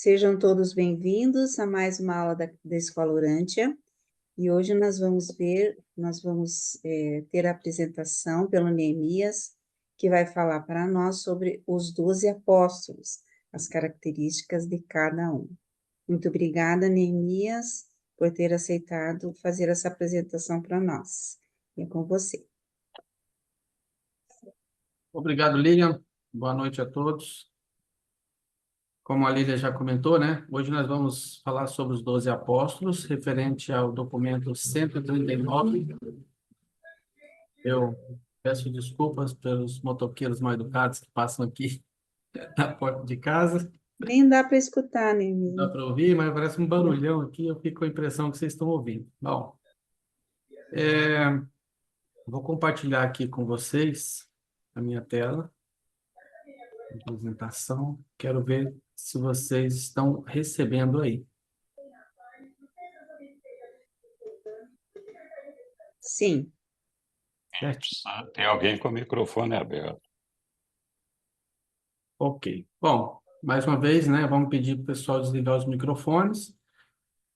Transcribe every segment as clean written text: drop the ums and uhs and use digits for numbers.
Sejam todos bem-vindos a mais uma aula da Escola Urântia. E hoje nós vamos ter a apresentação pelo Neemias, que vai falar para nós sobre os 12 apóstolos, as características de cada um. Muito obrigada, Neemias, por ter aceitado fazer essa apresentação para nós. É com você. Obrigado, Lilian. Boa noite a todos. Como a Lilian já comentou, né? Hoje nós vamos falar sobre os 12 apóstolos, referente ao documento 139. Eu peço desculpas pelos motoqueiros mal educados que passam aqui na porta de casa. Nem dá para escutar, Não dá Neemias. para ouvir, mas parece um barulhão aqui, eu fico com a impressão que vocês estão ouvindo. Bom, vou compartilhar aqui com vocês a minha tela. Apresentação. Quero ver se vocês estão recebendo aí. Sim. Certo? Tem alguém com o microfone aberto. Ok. Bom, mais uma vez, né, vamos pedir para o pessoal desligar os microfones.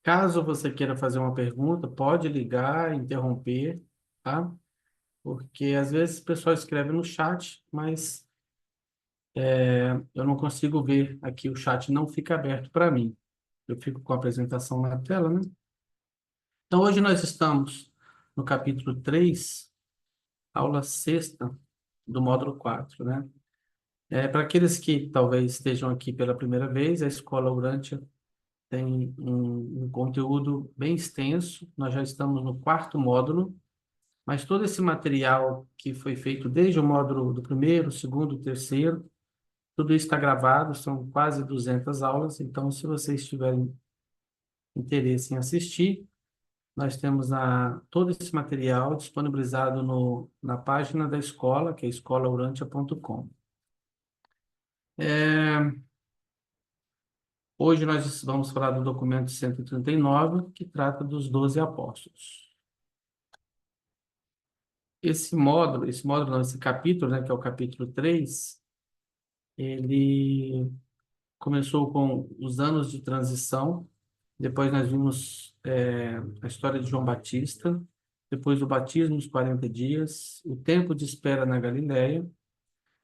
Caso você queira fazer uma pergunta, pode ligar, interromper, tá? Porque às vezes o pessoal escreve no chat, mas eu não consigo ver aqui, o chat não fica aberto para mim. Eu fico com a apresentação na tela, né? Então, hoje nós estamos no capítulo 3, aula 6ª do módulo 4, né? Para aqueles que talvez estejam aqui pela primeira vez, a Escola Urântia tem um conteúdo bem extenso. Nós já estamos no 4º módulo, mas todo esse material que foi feito desde o módulo do 1º, 2º, 3º, tudo isso está gravado, são quase 200 aulas. Então, se vocês tiverem interesse em assistir, nós temos todo esse material disponibilizado na página da escola, que é escolaurantia.com. Hoje nós vamos falar do documento 139, que trata dos 12 apóstolos. Esse capítulo, né, que é o capítulo 3, ele começou com os anos de transição. Depois nós vimos a história de João Batista, depois o batismo, os 40 dias, o tempo de espera na Galileia,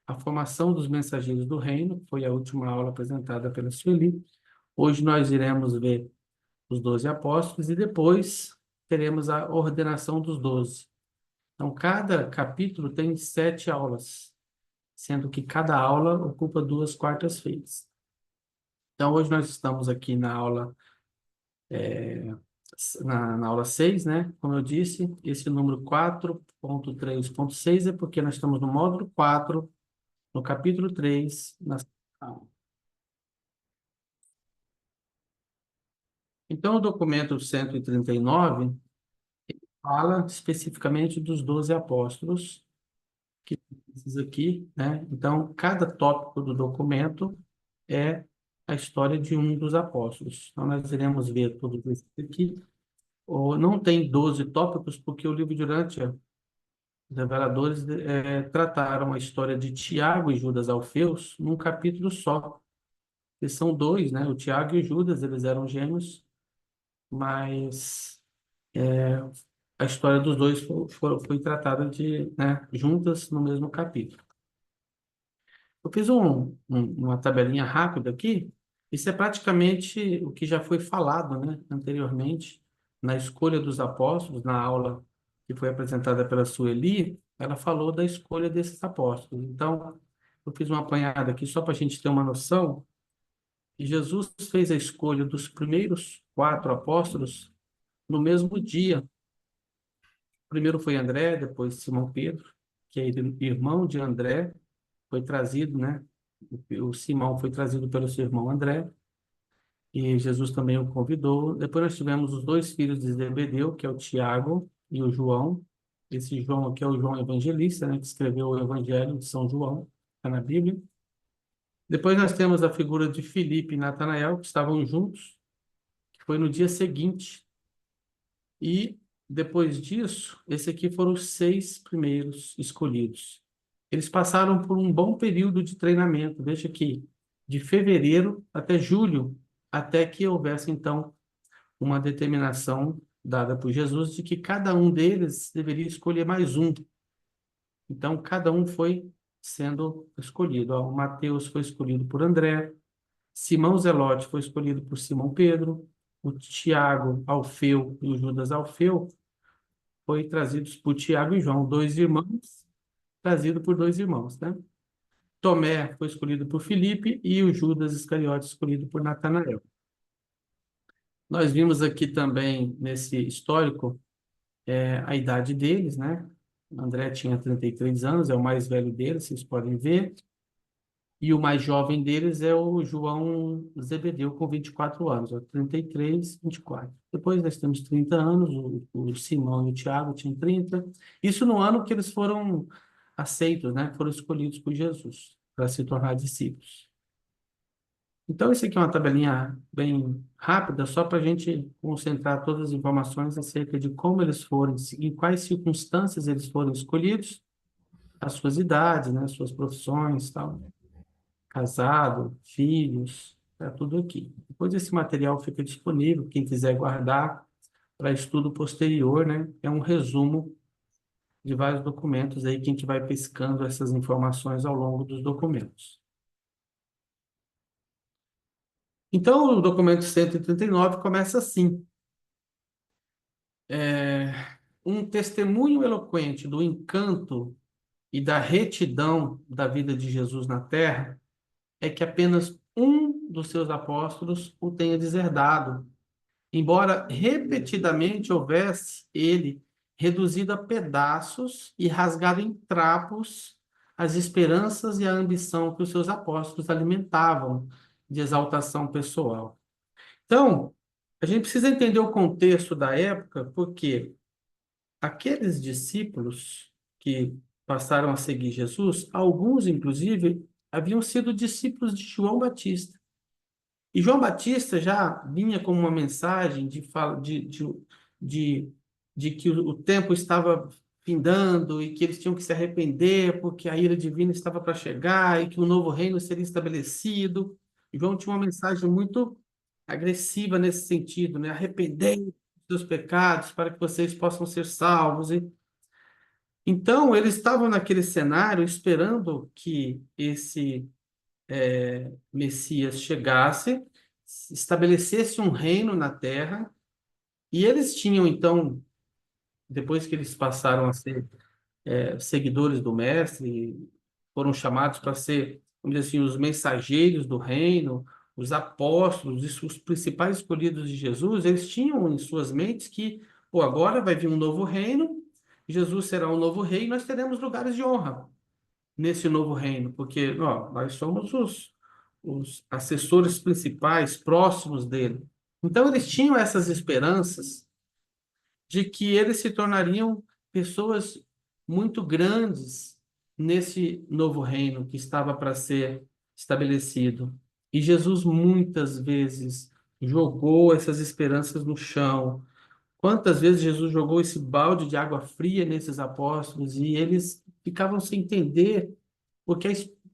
a formação dos mensageiros do reino, que foi a última aula apresentada pela Sueli. Hoje nós iremos ver os 12 apóstolos e depois teremos a ordenação dos 12. Então, cada capítulo tem 7 aulas, sendo que cada aula ocupa 2 quartas-feiras. Então, hoje nós estamos aqui na aula na aula 6, né? Como eu disse, esse número 4.3.6 é porque nós estamos no módulo 4, no capítulo 3, na aula. Então, o documento 139 fala especificamente dos 12 apóstolos, que esses aqui, né? Então, cada tópico do documento é a história de um dos apóstolos. Então, nós iremos ver tudo isso aqui. Não tem 12 tópicos, porque o livro de Urântia, os reveladores, trataram a história de Tiago e Judas Alfeus num capítulo só. Que são 2, né? O Tiago e o Judas, eles eram gêmeos, mas a história dos dois foi tratada né, juntas no mesmo capítulo. Eu fiz uma tabelinha rápida aqui. Isso é praticamente o que já foi falado, né, anteriormente, na escolha dos apóstolos, na aula que foi apresentada pela Sueli. Ela falou da escolha desses apóstolos. Então, eu fiz uma apanhada aqui só para a gente ter uma noção. E Jesus fez a escolha dos primeiros 4 apóstolos no mesmo dia. Primeiro foi André, depois Simão Pedro, que é irmão de André, foi trazido, né? O Simão foi trazido pelo seu irmão André, e Jesus também o convidou. Depois nós tivemos os 2 filhos de Zebedeu, que é o Tiago e o João. Esse João aqui é o João Evangelista, né? Que escreveu o Evangelho de São João, está na Bíblia. Depois nós temos a figura de Filipe e Natanael, que estavam juntos, que foi no dia seguinte. E depois disso, esse aqui foram os 6 primeiros escolhidos. Eles passaram por um bom período de treinamento, veja aqui, de fevereiro até julho até que houvesse, então, uma determinação dada por Jesus de que cada um deles deveria escolher mais um. Então, cada um foi sendo escolhido. Ó, o Mateus foi escolhido por André, Simão Zelote foi escolhido por Simão Pedro, o Tiago, Alfeu e o Judas Alfeu foi trazidos por Tiago e João, dois irmãos, trazido por dois irmãos, né? Tomé foi escolhido por Filipe e o Judas Iscariote escolhido por Natanael. Nós vimos aqui também, nesse histórico, a idade deles, né? André tinha 33 anos, é o mais velho deles, vocês podem ver. E o mais jovem deles é o João Zebedeu, com 24 anos, ó, 33, 24. Depois nós temos 30 anos, o Simão e o Tiago tinham 30. Isso no ano que eles foram aceitos, né? Foram escolhidos por Jesus para se tornar discípulos. Então, isso aqui é uma tabelinha bem rápida, só para a gente concentrar todas as informações acerca de como eles foram, em quais circunstâncias eles foram escolhidos, as suas idades, né? As suas profissões, tal, casado, filhos, tá tudo aqui. Depois esse material fica disponível, quem quiser guardar para estudo posterior, né? É um resumo de vários documentos aí que a gente vai pescando essas informações ao longo dos documentos. Então, o documento 139 começa assim. Um testemunho eloquente do encanto e da retidão da vida de Jesus na terra é que apenas um dos seus apóstolos o tenha deserdado, embora repetidamente houvesse ele reduzido a pedaços e rasgado em trapos as esperanças e a ambição que os seus apóstolos alimentavam de exaltação pessoal. Então, a gente precisa entender o contexto da época, porque aqueles discípulos que passaram a seguir Jesus, alguns, inclusive, haviam sido discípulos de João Batista. E João Batista já vinha com uma mensagem de, de que o tempo estava findando e que eles tinham que se arrepender porque a ira divina estava para chegar e que o novo reino seria estabelecido. João tinha uma mensagem muito agressiva nesse sentido, né? Arrependei dos seus pecados para que vocês possam ser salvos. Então, eles estavam naquele cenário esperando que esse Messias chegasse, estabelecesse um reino na terra, e eles tinham, então, depois que eles passaram a ser seguidores do Mestre, foram chamados para ser, vamos dizer assim, os mensageiros do reino, os apóstolos, os principais escolhidos de Jesus, eles tinham em suas mentes que, pô, agora vai vir um novo reino, Jesus será um novo rei, e nós teremos lugares de honra nesse novo reino, porque ó, nós somos os assessores principais, próximos dele. Então, eles tinham essas esperanças de que eles se tornariam pessoas muito grandes nesse novo reino que estava para ser estabelecido. E Jesus muitas vezes jogou essas esperanças no chão. Quantas vezes Jesus jogou esse balde de água fria nesses apóstolos e eles ficavam sem entender, porque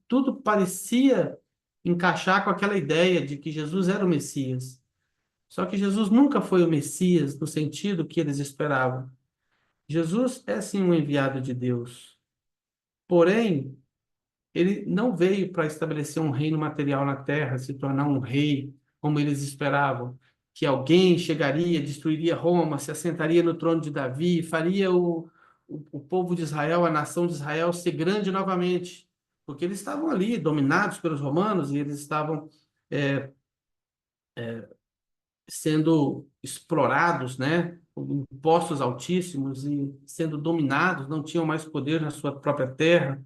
tudo parecia encaixar com aquela ideia de que Jesus era o Messias. Só que Jesus nunca foi o Messias no sentido que eles esperavam. Jesus é sim um enviado de Deus. Porém, ele não veio para estabelecer um reino material na terra, se tornar um rei, como eles esperavam, que alguém chegaria, destruiria Roma, se assentaria no trono de Davi, faria o povo de Israel, a nação de Israel, ser grande novamente. Porque eles estavam ali, dominados pelos romanos, e eles estavam sendo explorados, né, com impostos altíssimos e sendo dominados, não tinham mais poder na sua própria terra.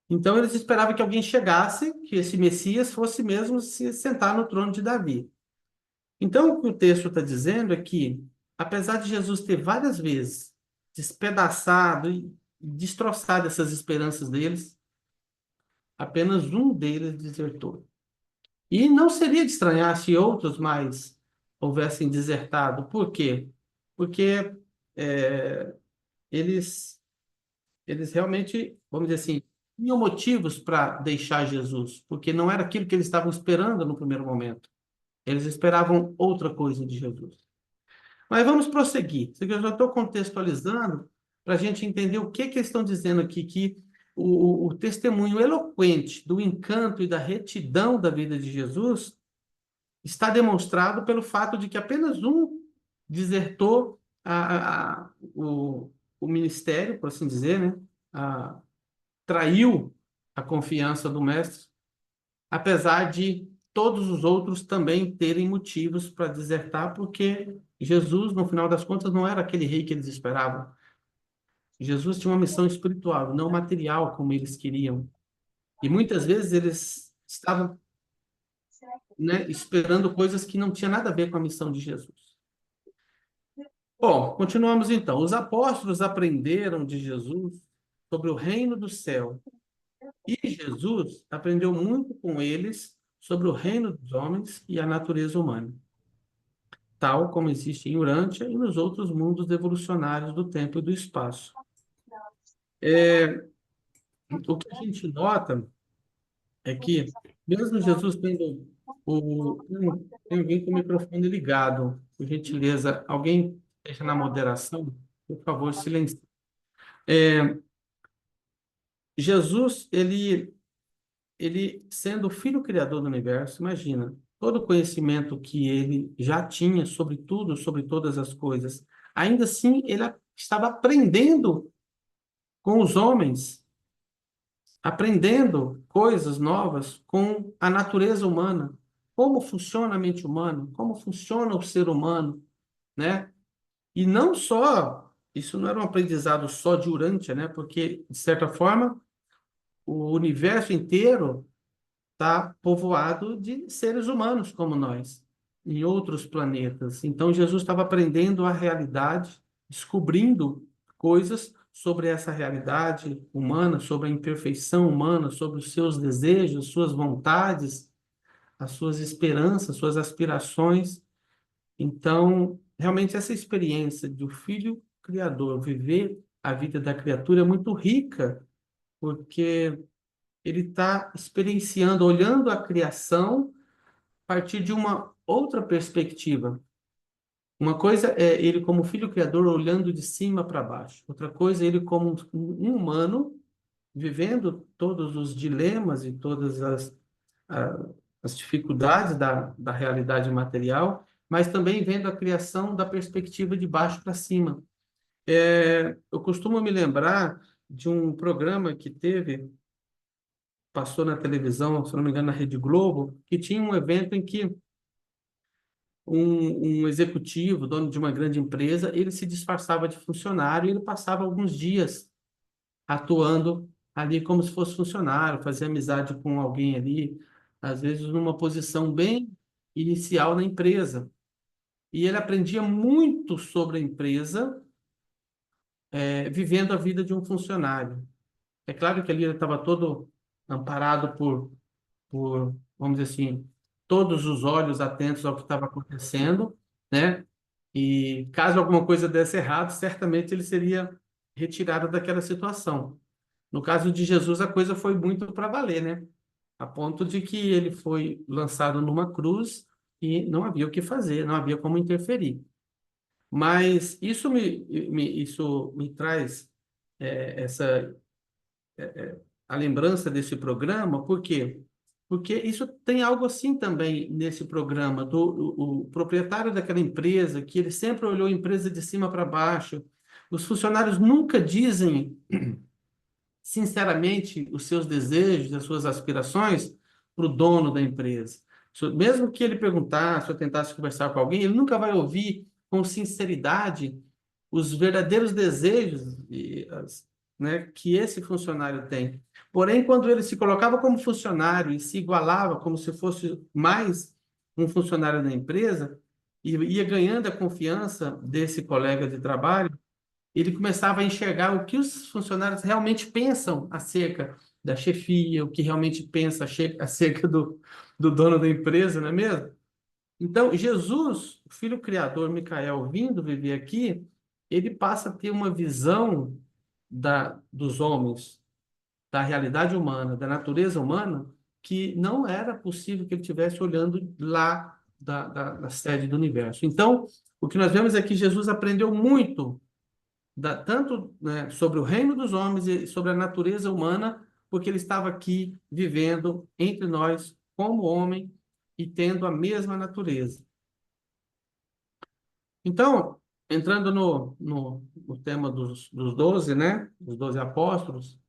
Então eles esperavam que alguém chegasse, que esse Messias fosse mesmo se sentar no trono de Davi. Então o que o texto está dizendo é que, apesar de Jesus ter várias vezes despedaçado e destroçado essas esperanças deles, apenas um deles desertou. E não seria de estranhar se outros mais houvessem desertado. Por quê? Porque é, eles, eles realmente, vamos dizer assim, tinham motivos para deixar Jesus, porque não era aquilo que eles estavam esperando no primeiro momento. Eles esperavam outra coisa de Jesus. Mas vamos prosseguir. Isso aqui eu já estou contextualizando para a gente entender o que eles estão dizendo aqui, que o testemunho eloquente do encanto e da retidão da vida de Jesus está demonstrado pelo fato de que apenas um desertou o ministério, por assim dizer, né? Traiu a confiança do mestre, apesar de todos os outros também terem motivos para desertar, porque Jesus, no final das contas, não era aquele rei que eles esperavam. Jesus tinha uma missão espiritual, não material como eles queriam. E muitas vezes eles estavam, né, esperando coisas que não tinham nada a ver com a missão de Jesus. Bom, continuamos então. Os apóstolos aprenderam de Jesus sobre o reino do céu. E Jesus aprendeu muito com eles sobre o reino dos homens e a natureza humana, tal como existe em Urântia e nos outros mundos evolucionários do tempo e do espaço. O que a gente nota é que, mesmo Jesus tendo tem alguém com o microfone ligado, por gentileza, alguém esteja na moderação, por favor, silêncio. Jesus, ele sendo o Filho Criador do universo, imagina, todo o conhecimento que ele já tinha sobre tudo, sobre todas as coisas, ainda assim ele estava aprendendo com os homens, aprendendo coisas novas com a natureza humana, como funciona a mente humana, como funciona o ser humano, né? E não só, isso não era um aprendizado só de Urântia, né? Porque, de certa forma, o universo inteiro está povoado de seres humanos como nós, em outros planetas. Então, Jesus estava aprendendo a realidade, descobrindo coisas sobre essa realidade humana, sobre a imperfeição humana, sobre os seus desejos, suas vontades, as suas esperanças, suas aspirações. Então, realmente, essa experiência do Filho Criador, viver a vida da criatura é muito rica, porque ele está experienciando, olhando a criação a partir de uma outra perspectiva. Uma coisa é ele como filho criador olhando de cima para baixo. Outra coisa é ele como um humano vivendo todos os dilemas e todas as dificuldades da realidade material, mas também vendo a criação da perspectiva de baixo para cima. Eu costumo me lembrar de um programa que passou na televisão, se não me engano, na Rede Globo, que tinha um evento em que um executivo, dono de uma grande empresa, ele se disfarçava de funcionário e ele passava alguns dias atuando ali como se fosse funcionário, fazia amizade com alguém ali, às vezes numa posição bem inicial na empresa. E ele aprendia muito sobre a empresa, vivendo a vida de um funcionário. É claro que ali ele estava todo amparado vamos dizer assim, todos os olhos atentos ao que estava acontecendo, né? E caso alguma coisa desse errado, certamente ele seria retirado daquela situação. No caso de Jesus, a coisa foi muito para valer, né? A ponto de que ele foi lançado numa cruz e não havia o que fazer, não havia como interferir. Mas isso me traz essa a lembrança desse programa, por quê? Porque isso tem algo assim também nesse programa, o proprietário daquela empresa, que ele sempre olhou a empresa de cima para baixo. Os funcionários nunca dizem, sinceramente, os seus desejos, as suas aspirações para o dono da empresa. Mesmo que ele perguntasse ou tentasse conversar com alguém, ele nunca vai ouvir com sinceridade os verdadeiros desejos né, que esse funcionário tem. Porém, quando ele se colocava como funcionário e se igualava como se fosse mais um funcionário da empresa, e ia ganhando a confiança desse colega de trabalho, ele começava a enxergar o que os funcionários realmente pensam acerca da chefia, o que realmente pensa acerca do dono da empresa, não é mesmo? Então, Jesus, o Filho Criador, Micael, vindo viver aqui, ele passa a ter uma visão dos homens, da realidade humana, da natureza humana, que não era possível que ele estivesse olhando lá da sede do universo. Então, o que nós vemos é que Jesus aprendeu muito, tanto, né, sobre o reino dos homens e sobre a natureza humana, porque ele estava aqui vivendo entre nós como homem e tendo a mesma natureza. Então, entrando no tema dos 12, né, dos 12 apóstolos,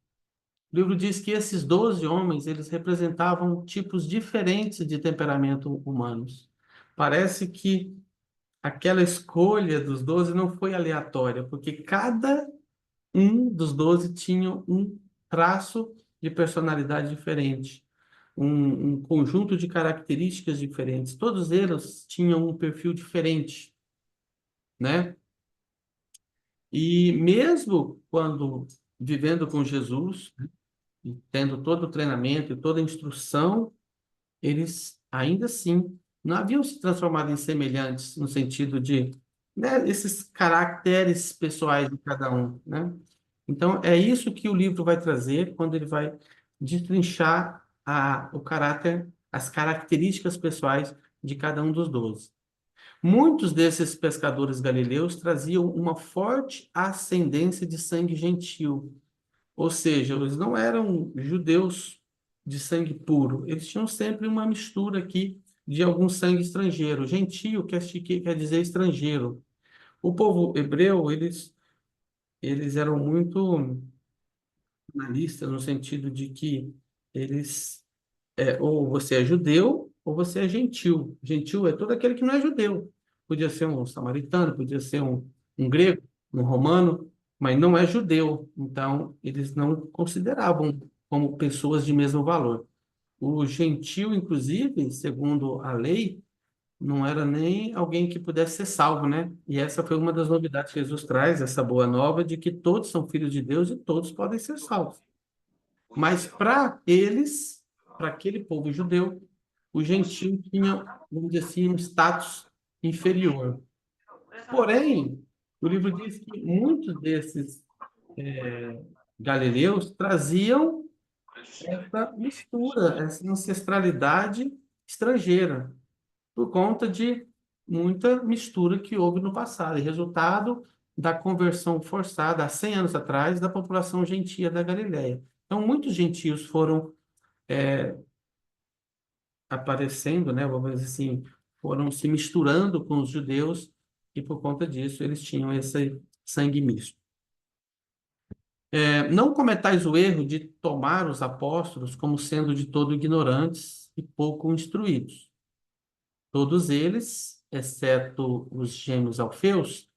o livro diz que esses 12 homens, eles representavam tipos diferentes de temperamento humanos. Parece que aquela escolha dos 12 não foi aleatória, porque cada um dos 12 tinha um traço de personalidade diferente, um conjunto de características diferentes. Todos eles tinham um perfil diferente, né? E mesmo quando vivendo com Jesus, e tendo todo o treinamento e toda a instrução, eles ainda assim não haviam se transformado em semelhantes no sentido de, né, esses caracteres pessoais de cada um, né? Então, é isso que o livro vai trazer quando ele vai destrinchar o caráter, as características pessoais de cada um dos 12. Muitos desses pescadores galileus traziam uma forte ascendência de sangue gentil, ou seja, eles não eram judeus de sangue puro, eles tinham sempre uma mistura aqui de algum sangue estrangeiro. Gentio quer dizer estrangeiro. O povo hebreu, eles eram muito nacionalistas no sentido de que eles, ou você é judeu ou você é gentil. Gentil é todo aquele que não é judeu. Podia ser um samaritano, podia ser um grego, um romano, mas não é judeu. Então, eles não consideravam como pessoas de mesmo valor. O gentil, inclusive, segundo a lei, não era nem alguém que pudesse ser salvo, né? E essa foi uma das novidades que Jesus traz, essa boa nova de que todos são filhos de Deus e todos podem ser salvos. Mas para eles, para aquele povo judeu, o gentio tinha, vamos dizer assim, um status inferior. Porém, o livro diz que muitos desses galileus traziam essa mistura, essa ancestralidade estrangeira, por conta de muita mistura que houve no passado, e resultado da conversão forçada há 100 anos atrás da população gentia da Galileia. Então, muitos gentios foram aparecendo, né, vamos dizer assim, foram se misturando com os judeus e por conta disso eles tinham esse sangue misto. Não cometais o erro de tomar os apóstolos como sendo de todo ignorantes e pouco instruídos. Todos eles, exceto os gêmeos Alfeus,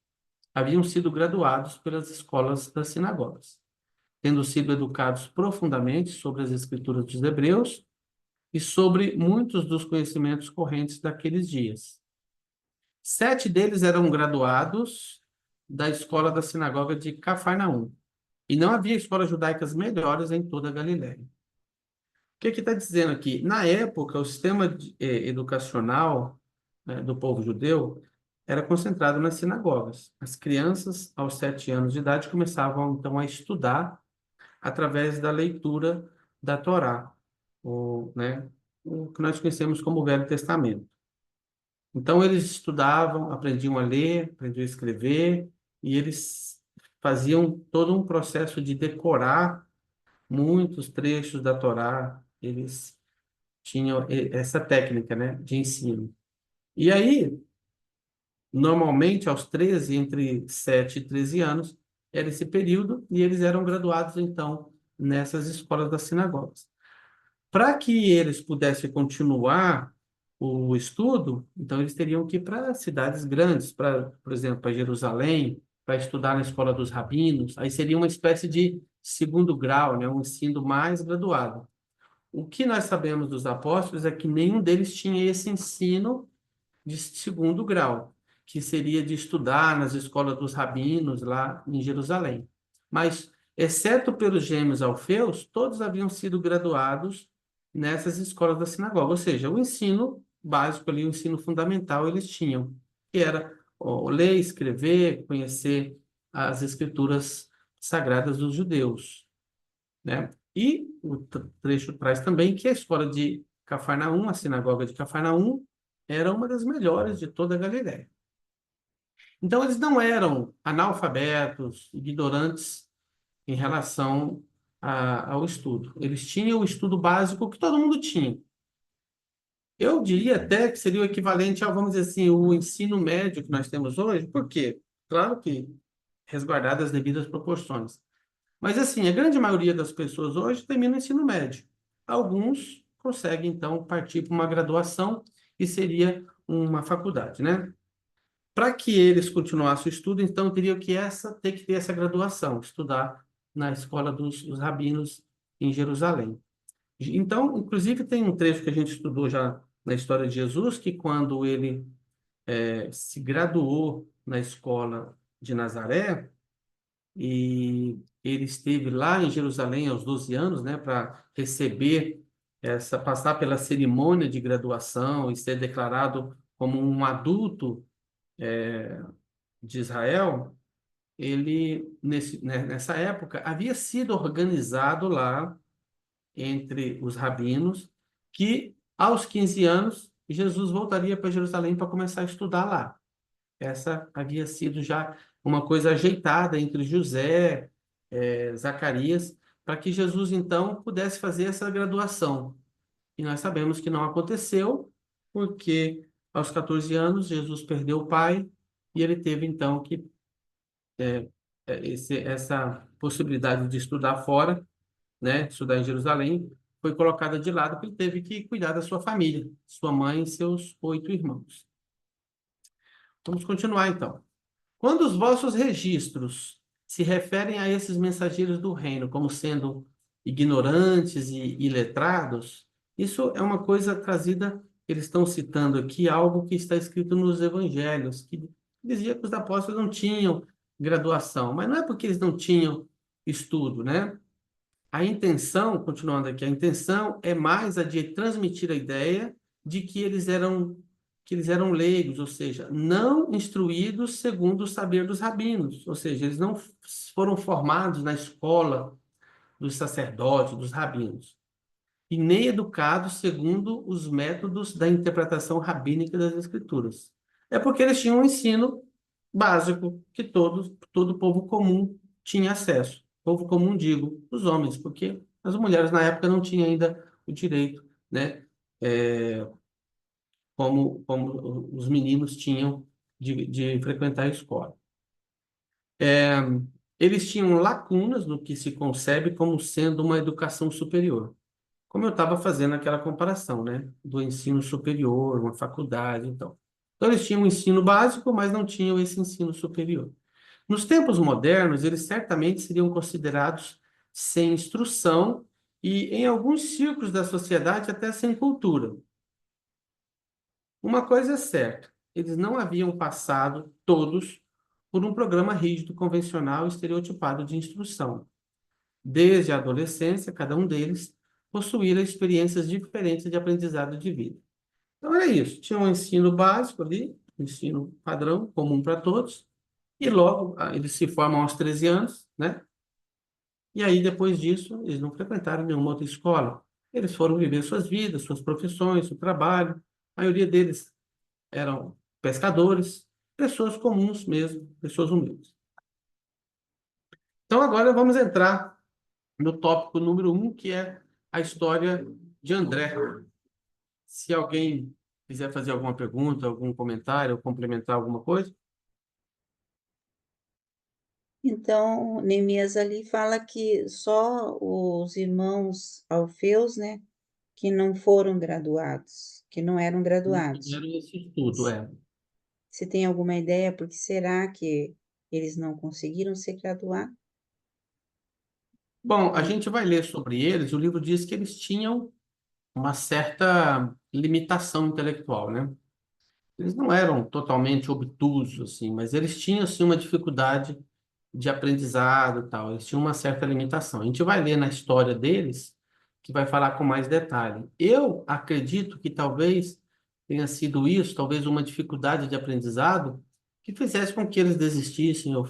haviam sido graduados pelas escolas das sinagogas, tendo sido educados profundamente sobre as escrituras dos hebreus e sobre muitos dos conhecimentos correntes daqueles dias. 7 deles eram graduados da escola da sinagoga de Cafarnaum, e não havia escolas judaicas melhores em toda a Galiléia. O que está dizendo aqui? Na época, o sistema educacional, né, do povo judeu era concentrado nas sinagogas. As crianças, aos 7 anos de idade, começavam então a estudar através da leitura da Torá, né, o que nós conhecemos como o Velho Testamento. Então, eles estudavam, aprendiam a ler, aprendiam a escrever, e eles faziam todo um processo de decorar muitos trechos da Torá. Eles tinham essa técnica, né, de ensino. E aí, normalmente, aos 13, entre 7 e 13 anos, era esse período, e eles eram graduados, então, nessas escolas das sinagogas. Para que eles pudessem continuar o estudo, então eles teriam que ir para cidades grandes, por exemplo, para Jerusalém, para estudar na escola dos rabinos. Aí seria uma espécie de segundo grau, né, um ensino mais graduado. O que nós sabemos dos apóstolos é que nenhum deles tinha esse ensino de segundo grau, que seria de estudar nas escolas dos rabinos lá em Jerusalém. Mas, exceto pelos gêmeos Alfeus, todos haviam sido graduados nessas escolas da sinagoga, ou seja, o ensino básico ali, o ensino fundamental eles tinham, que era ler, escrever, conhecer as escrituras sagradas dos judeus, né? E o trecho traz também que a escola de Cafarnaum, a sinagoga de Cafarnaum, era uma das melhores de toda a Galiléia. Então, eles não eram analfabetos, ignorantes em relação ao estudo. Eles tinham o estudo básico que todo mundo tinha. Eu diria até que seria o equivalente ao, vamos dizer assim, o ensino médio que nós temos hoje. Por quê? Claro que resguardadas as devidas proporções. Mas, assim, a grande maioria das pessoas hoje termina o ensino médio. Alguns conseguem, então, partir para uma graduação, e seria uma faculdade, né? Para que eles continuassem o estudo, então, teriam que ter que ter essa graduação, estudar na escola dos rabinos em Jerusalém. Então, inclusive, tem um trecho que a gente estudou já na história de Jesus, que quando ele se graduou na escola de Nazaré, e ele esteve lá em Jerusalém aos 12 anos, né, para receber passar pela cerimônia de graduação e ser declarado como um adulto de Israel. Ele, nessa época, havia sido organizado lá entre os rabinos que, aos 15 anos, Jesus voltaria para Jerusalém para começar a estudar lá. Essa havia sido já uma coisa ajeitada entre José, Zacarias, para que Jesus, então, pudesse fazer essa graduação. E nós sabemos que não aconteceu, porque aos 14 anos Jesus perdeu o pai e ele teve, então, que essa possibilidade de estudar fora, né, estudar em Jerusalém, foi colocada de lado, porque ele teve que cuidar da sua família, sua mãe e seus 8 irmãos. Vamos continuar, então. Quando os vossos registros se referem a esses mensageiros do reino como sendo ignorantes e iletrados, isso é uma coisa trazida, eles estão citando aqui algo que está escrito nos evangelhos, que dizia que os apóstolos não tinham graduação, mas não é porque eles não tinham estudo, né? A intenção, continuando aqui, a intenção é mais a de transmitir a ideia de que eles eram leigos, ou seja, não instruídos segundo o saber dos rabinos, ou seja, eles não foram formados na escola dos sacerdotes, dos rabinos, e nem educados segundo os métodos da interpretação rabínica das escrituras. É porque eles tinham um ensino básico que todo povo comum tinha acesso. Povo comum, digo, os homens, porque as mulheres na época não tinham ainda o direito, né? Como os meninos tinham de frequentar a escola. Eles tinham lacunas no que se concebe como sendo uma educação superior. Como eu estava fazendo aquela comparação, né? Do ensino superior, uma faculdade, então. Então, eles tinham o ensino básico, mas não tinham esse ensino superior. Nos tempos modernos, eles certamente seriam considerados sem instrução e, em alguns círculos da sociedade, até sem cultura. Uma coisa é certa, eles não haviam passado, todos, por um programa rígido, convencional e estereotipado de instrução. Desde a adolescência, cada um deles possuía experiências diferentes de aprendizado de vida. Então, era isso. Tinha um ensino básico ali, um ensino padrão, comum para todos, e logo eles se formam aos 13 anos, né? E aí, depois disso, eles não frequentaram nenhuma outra escola. Eles foram viver suas vidas, suas profissões, seu trabalho. A maioria deles eram pescadores, pessoas comuns mesmo, pessoas humildes. Então, agora vamos entrar no tópico número 1, que é a história de André. Se alguém quiser fazer alguma pergunta, algum comentário, ou complementar alguma coisa. Então, Neemias ali fala que só os irmãos Alfeus, né, que não foram graduados, que não eram Não graduados. tiveram esse estudo, Você tem alguma ideia por que será que eles não conseguiram se graduar? Bom, a gente vai ler sobre eles. O livro diz que eles tinham uma certa limitação intelectual, né? Eles não eram totalmente obtusos, assim, mas eles tinham, assim, uma dificuldade de aprendizado e tal. Eles tinham uma certa limitação. A gente vai ler na história deles, que vai falar com mais detalhe. Eu acredito que talvez tenha sido isso, talvez uma dificuldade de aprendizado, que fizesse com que eles desistissem ou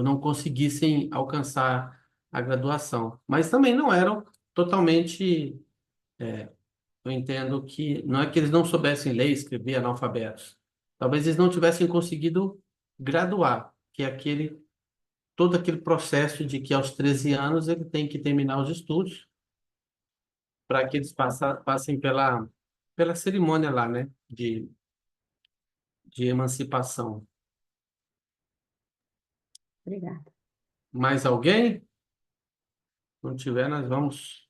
não conseguissem alcançar a graduação. Mas também não eram totalmente eu entendo que não é que eles não soubessem ler e escrever, analfabetos. Talvez eles não tivessem conseguido graduar, que é todo aquele processo de que aos 13 anos ele tem que terminar os estudos para que eles passem pela cerimônia lá, né, de emancipação. Obrigada. Mais alguém? Se não tiver, nós vamos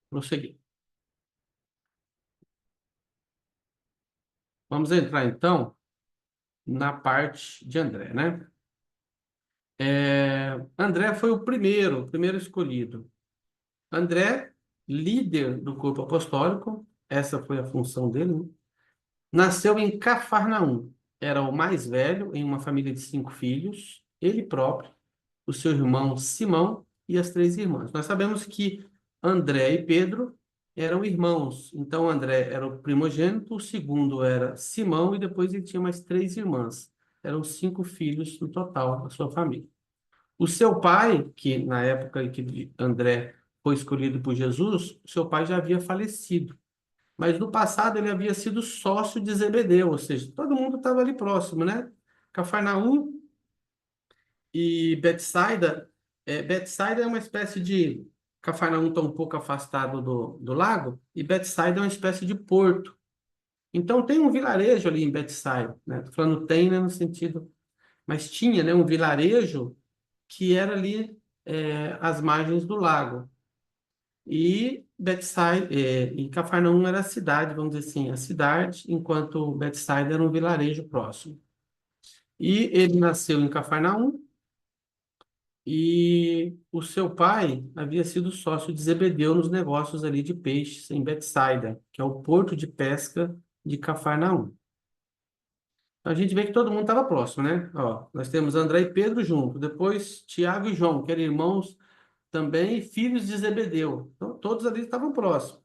prosseguir. Vamos entrar, então, na parte de André, né? André foi o primeiro escolhido. André, líder do corpo apostólico, essa foi a função dele, né? Nasceu em Cafarnaum. Era o mais velho em uma família de 5 filhos, ele próprio, o seu irmão Simão e as 3 irmãs. Nós sabemos que André e Pedro eram irmãos. Então, André era o primogênito, o segundo era Simão e depois ele tinha mais 3 irmãs. Eram 5 filhos no total da sua família. O seu pai, que na época em que André foi escolhido por Jesus, o seu pai já havia falecido. Mas no passado ele havia sido sócio de Zebedeu, ou seja, todo mundo estava ali próximo, né? Cafarnaum e Betsaida. Betsaida é uma espécie de... Cafarnaum está um pouco afastado do lago, e Betsaida é uma espécie de porto. Então tem um vilarejo ali em Betsaida, né? Estou falando tem, né, no sentido... Mas tinha, né, um vilarejo que era ali às margens do lago. E Betsaida, e Cafarnaum era a cidade, vamos dizer assim, a cidade, enquanto Betsaida era um vilarejo próximo. E ele nasceu em Cafarnaum e o seu pai havia sido sócio de Zebedeu nos negócios ali de peixes em Betsaida, que é o porto de pesca de Cafarnaum. Então a gente vê que todo mundo estava próximo, né? Ó, nós temos André e Pedro junto, depois Tiago e João, que eram irmãos também filhos de Zebedeu. Então, todos ali estavam próximos.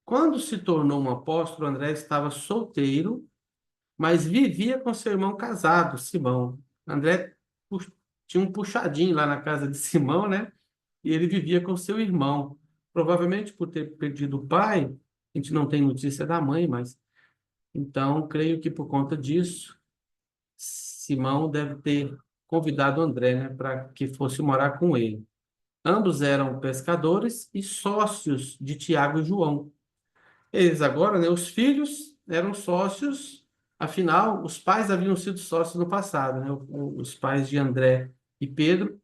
Quando se tornou um apóstolo, André estava solteiro, mas vivia com seu irmão casado, Simão. André tinha um puxadinho lá na casa de Simão, né? E ele vivia com seu irmão. Provavelmente por ter perdido o pai, a gente não tem notícia da mãe, mas então creio que por conta disso, Simão deve ter convidado André, né, para que fosse morar com ele. Ambos eram pescadores e sócios de Tiago e João. Eles agora, né, os filhos eram sócios, afinal, os pais haviam sido sócios no passado, né? Os pais de André e Pedro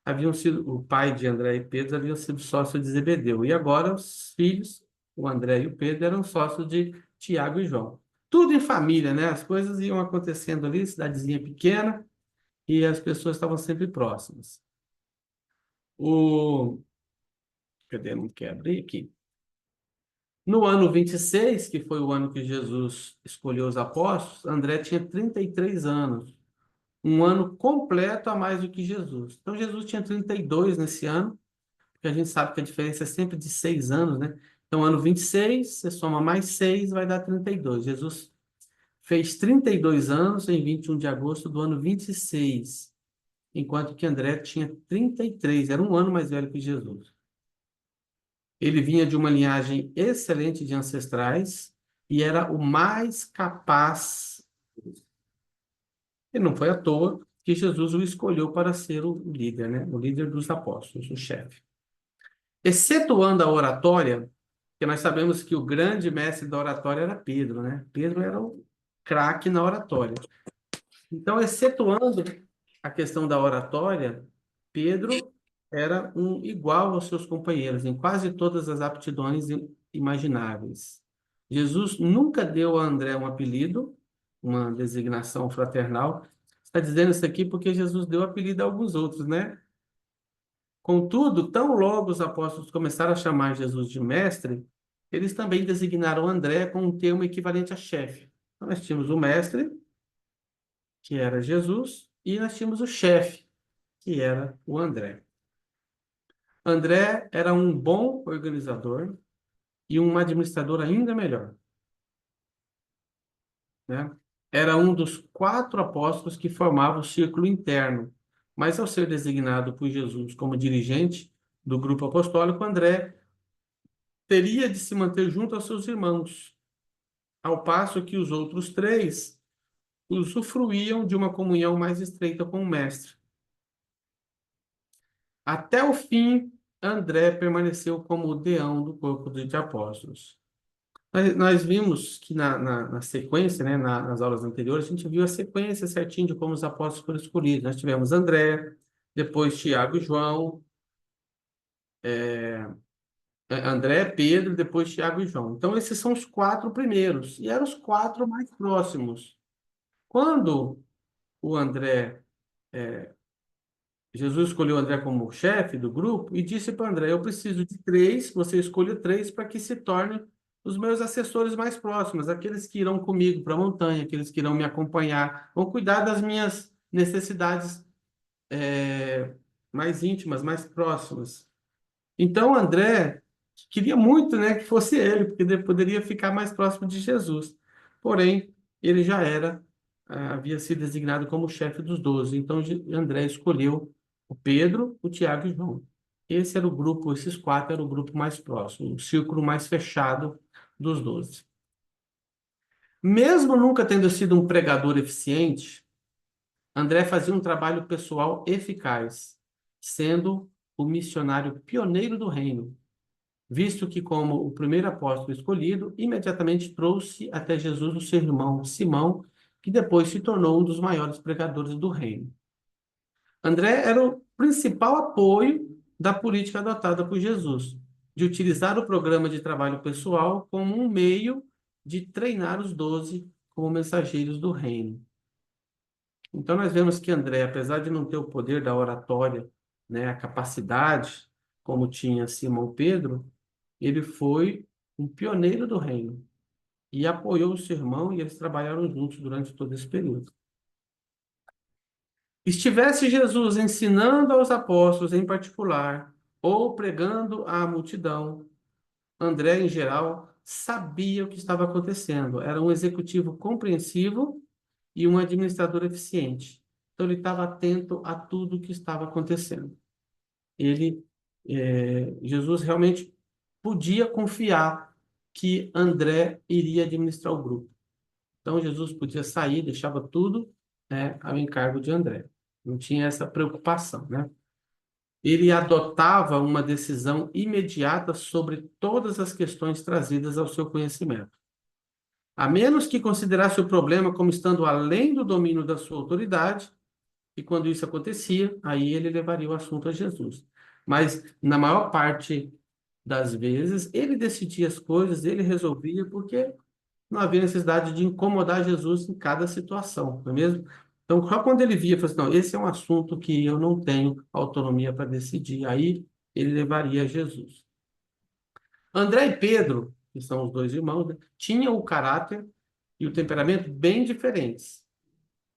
haviam sido, o pai de André e Pedro haviam sido sócios de Zebedeu. E agora os filhos, o André e o Pedro, eram sócios de Tiago e João. Tudo em família, né? As coisas iam acontecendo ali, cidadezinha pequena, e as pessoas estavam sempre próximas. Cadê? Não quer abrir aqui. No ano 26, que foi o ano que Jesus escolheu os apóstolos, André tinha 33 anos. Um ano completo a mais do que Jesus. Então, Jesus tinha 32 nesse ano, porque a gente sabe que a diferença é sempre de 6 anos, né? Então, ano 26, você soma mais 6, vai dar 32. Jesus fez 32 anos em 21 de agosto do ano 26, enquanto que André tinha 33, era um ano mais velho que Jesus. Ele vinha de uma linhagem excelente de ancestrais e era o mais capaz. E não foi à toa que Jesus o escolheu para ser o líder, né? O líder dos apóstolos, o chefe. Excetuando a oratória, que nós sabemos que o grande mestre da oratória era Pedro, né? Pedro era o craque na oratória. Então, excetuando a questão da oratória, Pedro era um igual aos seus companheiros em quase todas as aptidões imagináveis. Jesus nunca deu a André um apelido, uma designação fraternal. Está dizendo isso aqui porque Jesus deu apelido a alguns outros, né? Contudo, tão logo os apóstolos começaram a chamar Jesus de mestre, eles também designaram André com um termo equivalente a chefe. Então, nós tínhamos o mestre, que era Jesus, e nós tínhamos o chefe, que era o André. André era um bom organizador e um administrador ainda melhor, né? Era um dos 4 apóstolos que formavam o círculo interno, mas ao ser designado por Jesus como dirigente do grupo apostólico, André teria de se manter junto aos seus irmãos, ao passo que os outros 3 usufruíam de uma comunhão mais estreita com o Mestre. Até o fim, André permaneceu como o deão do corpo de apóstolos. Nós vimos que na sequência, né, nas aulas anteriores, a gente viu a sequência certinho de como os apóstolos foram escolhidos. Nós tivemos André, depois Tiago e João, André, Pedro, depois Tiago e João. Então, esses são os 4 primeiros, e eram os 4 mais próximos. Quando o André, Jesus escolheu André como chefe do grupo e disse para André: eu preciso de 3, você escolhe 3 para que se tornem os meus assessores mais próximos, aqueles que irão comigo para a montanha, aqueles que irão me acompanhar, vão cuidar das minhas necessidades mais íntimas, mais próximas. Então, André queria muito, né, que fosse ele, porque ele poderia ficar mais próximo de Jesus. Porém, ele já havia sido designado como chefe dos 12. Então, André escolheu o Pedro, o Tiago e o João. Esse era o grupo, esses 4 eram o grupo mais próximo, o círculo mais fechado dos 12. Mesmo nunca tendo sido um pregador eficiente, André fazia um trabalho pessoal eficaz, sendo o missionário pioneiro do reino, visto que, como o primeiro apóstolo escolhido, imediatamente trouxe até Jesus o seu irmão Simão, que depois se tornou um dos maiores pregadores do reino. André era o principal apoio da política adotada por Jesus, de utilizar o programa de trabalho pessoal como um meio de treinar os 12 como mensageiros do reino. Então, nós vemos que André, apesar de não ter o poder da oratória, né, a capacidade, como tinha Simão Pedro, ele foi um pioneiro do reino e apoiou o seu irmão, e eles trabalharam juntos durante todo esse período. Estivesse Jesus ensinando aos apóstolos em particular, ou pregando à multidão, André, em geral, sabia o que estava acontecendo. Era um executivo compreensivo e um administrador eficiente. Então, ele estava atento a tudo o que estava acontecendo. Jesus realmente podia confiar que André iria administrar o grupo. Então, Jesus podia sair, deixava tudo, né, ao encargo de André. Não tinha essa preocupação, né? Ele adotava uma decisão imediata sobre todas as questões trazidas ao seu conhecimento. A menos que considerasse o problema como estando além do domínio da sua autoridade, e quando isso acontecia, aí ele levaria o assunto a Jesus. Mas, na maior parte das vezes, ele decidia as coisas, ele resolvia, porque não havia necessidade de incomodar Jesus em cada situação, não é mesmo? Então, só quando ele via, falou assim: não, esse é um assunto que eu não tenho autonomia para decidir, aí ele levaria a Jesus. André e Pedro, que são os 2 irmãos, né, tinham o caráter e o temperamento bem diferentes,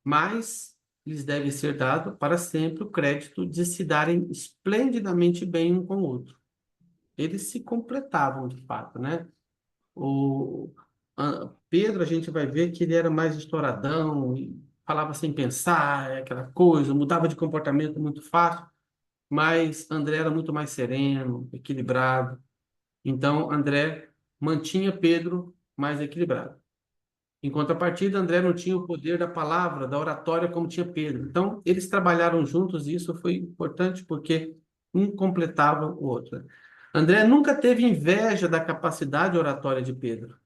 mas lhes deve ser dado para sempre o crédito de se darem esplendidamente bem um com o outro. Eles se completavam, de fato, né? Pedro, a gente vai ver que ele era mais estouradão, e falava sem pensar, aquela coisa, mudava de comportamento muito fácil, mas André era muito mais sereno, equilibrado. Então, André mantinha Pedro mais equilibrado. Em contrapartida, André não tinha o poder da palavra, da oratória, como tinha Pedro. Então, eles trabalharam juntos e isso foi importante porque um completava o outro. André nunca teve inveja da capacidade oratória de Pedro.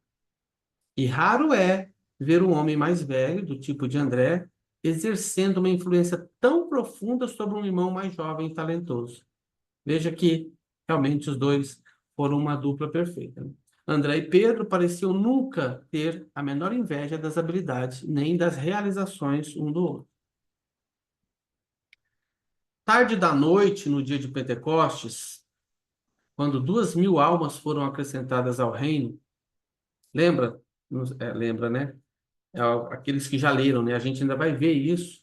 E raro é ver um homem mais velho, do tipo de André, exercendo uma influência tão profunda sobre um irmão mais jovem e talentoso. Veja que realmente os 2 foram uma dupla perfeita, né? André e Pedro pareciam nunca ter a menor inveja das habilidades, nem das realizações um do outro. Tarde da noite, no dia de Pentecostes, quando 2.000 almas foram acrescentadas ao reino, lembra? Lembra, né? Aqueles que já leram, né? A gente ainda vai ver isso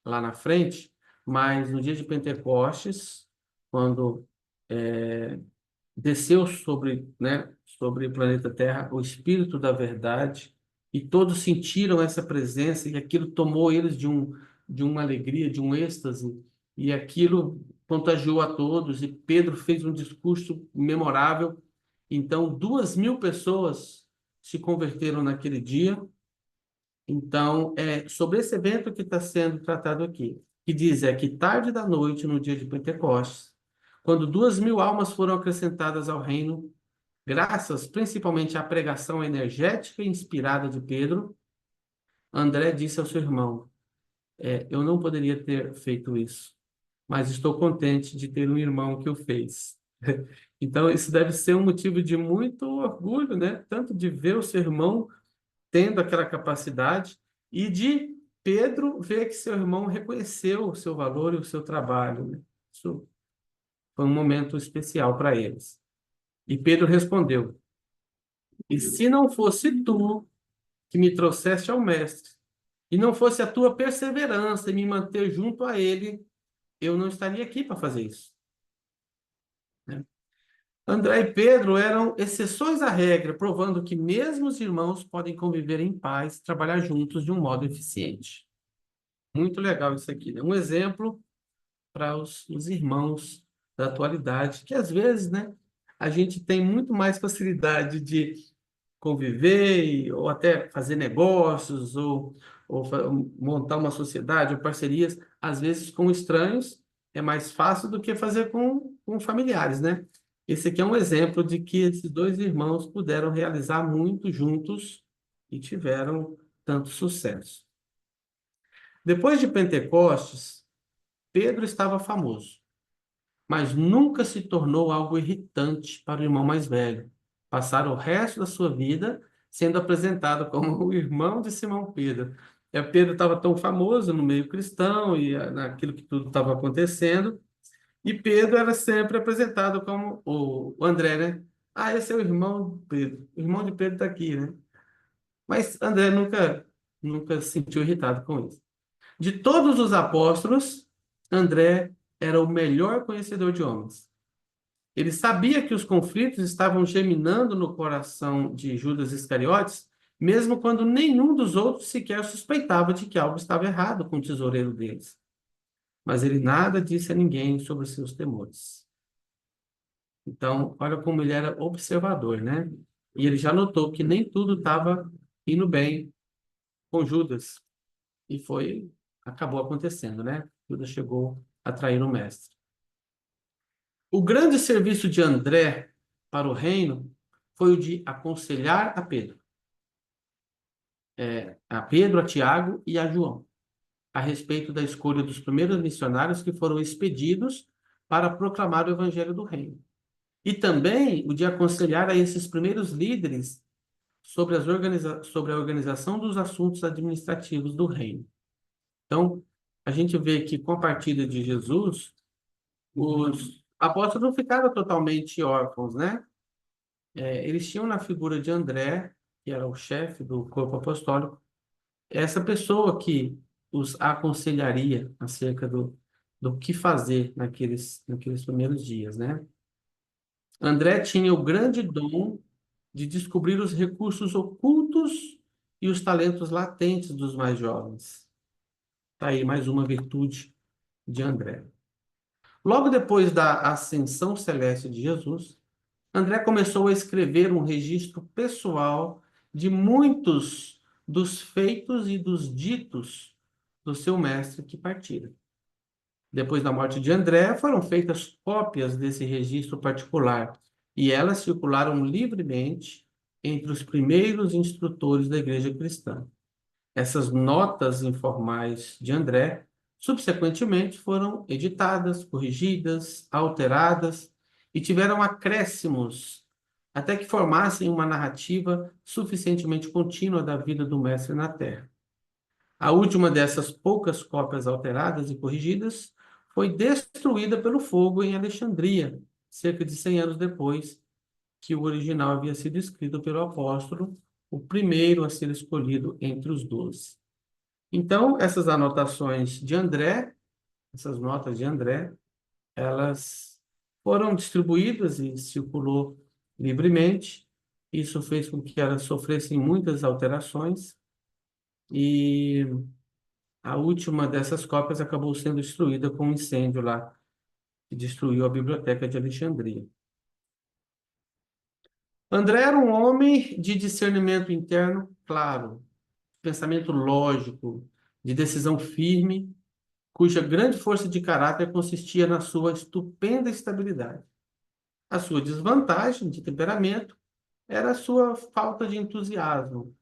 lá na frente, mas no dia de Pentecostes, quando desceu sobre o planeta Terra o Espírito da Verdade, e todos sentiram essa presença, e aquilo tomou eles de uma alegria, de um êxtase, e aquilo contagiou a todos, e Pedro fez um discurso memorável, Então, 2.000 pessoas se converteram naquele dia. Então, é sobre esse evento que está sendo tratado aqui, que diz que tarde da noite, no dia de Pentecostes, quando 2.000 almas foram acrescentadas ao reino, graças principalmente à pregação energética e inspirada de Pedro, André disse ao seu irmão: eu não poderia ter feito isso, mas estou contente de ter um irmão que o fez. Então, isso deve ser um motivo de muito orgulho, né? Tanto de ver o seu irmão tendo aquela capacidade e de Pedro ver que seu irmão reconheceu o seu valor e o seu trabalho, né? Isso foi um momento especial para eles. E Pedro respondeu: e se não fosse tu que me trouxeste ao mestre, e não fosse a tua perseverança em me manter junto a ele, eu não estaria aqui para fazer isso, né? André e Pedro eram exceções à regra, provando que mesmo os irmãos podem conviver em paz, trabalhar juntos de um modo eficiente. Muito legal isso aqui, né? Um exemplo para os irmãos da atualidade, que às vezes, né, a gente tem muito mais facilidade de conviver ou até fazer negócios ou montar uma sociedade ou parcerias, às vezes com estranhos é mais fácil do que fazer com familiares, né? Esse aqui é um exemplo de que esses dois irmãos puderam realizar muito juntos e tiveram tanto sucesso. Depois de Pentecostes, Pedro estava famoso, mas nunca se tornou algo irritante para o irmão mais velho. Passaram o resto da sua vida sendo apresentado como o irmão de Simão Pedro. Pedro estava tão famoso no meio cristão e naquilo que tudo estava acontecendo, e Pedro era sempre apresentado como o André, né? Ah, esse é o irmão de Pedro. O irmão de Pedro está aqui, né? Mas André nunca se sentiu irritado com isso. De todos os apóstolos, André era o melhor conhecedor de homens. Ele sabia que os conflitos estavam germinando no coração de Judas Iscariotes, mesmo quando nenhum dos outros sequer suspeitava de que algo estava errado com o tesoureiro deles. Mas ele nada disse a ninguém sobre os seus temores. Então, olha como ele era observador, né? E ele já notou que nem tudo estava indo bem com Judas. E acabou acontecendo, né? Judas chegou a trair o mestre. O grande serviço de André para o reino foi o de aconselhar a Pedro, a Tiago e a João, a respeito da escolha dos primeiros missionários que foram expedidos para proclamar o evangelho do reino. E também o de aconselhar a esses primeiros líderes sobre a organização dos assuntos administrativos do reino. Então, a gente vê que com a partida de Jesus, os apóstolos não ficaram totalmente órfãos, né? Eles tinham na figura de André, que era o chefe do corpo apostólico, essa pessoa que os aconselharia acerca do que fazer naqueles primeiros dias, né? André tinha o grande dom de descobrir os recursos ocultos e os talentos latentes dos mais jovens. Está aí mais uma virtude de André. Logo depois da ascensão celeste de Jesus, André começou a escrever um registro pessoal de muitos dos feitos e dos ditos do seu mestre que partira. Depois da morte de André, foram feitas cópias desse registro particular e elas circularam livremente entre os primeiros instrutores da igreja cristã. Essas notas informais de André, subsequentemente, foram editadas, corrigidas, alteradas e tiveram acréscimos até que formassem uma narrativa suficientemente contínua da vida do mestre na Terra. A última dessas poucas cópias alteradas e corrigidas foi destruída pelo fogo em Alexandria, cerca de 100 anos depois que o original havia sido escrito pelo apóstolo, o primeiro a ser escolhido entre os 12. Então, essas anotações de André, essas notas de André, elas foram distribuídas e circulou livremente. Isso fez com que elas sofressem muitas alterações e a última dessas cópias acabou sendo destruída com um incêndio lá, que destruiu a biblioteca de Alexandria. André era um homem de discernimento interno claro, pensamento lógico, de decisão firme, cuja grande força de caráter consistia na sua estupenda estabilidade. A sua desvantagem de temperamento era a sua falta de entusiasmo.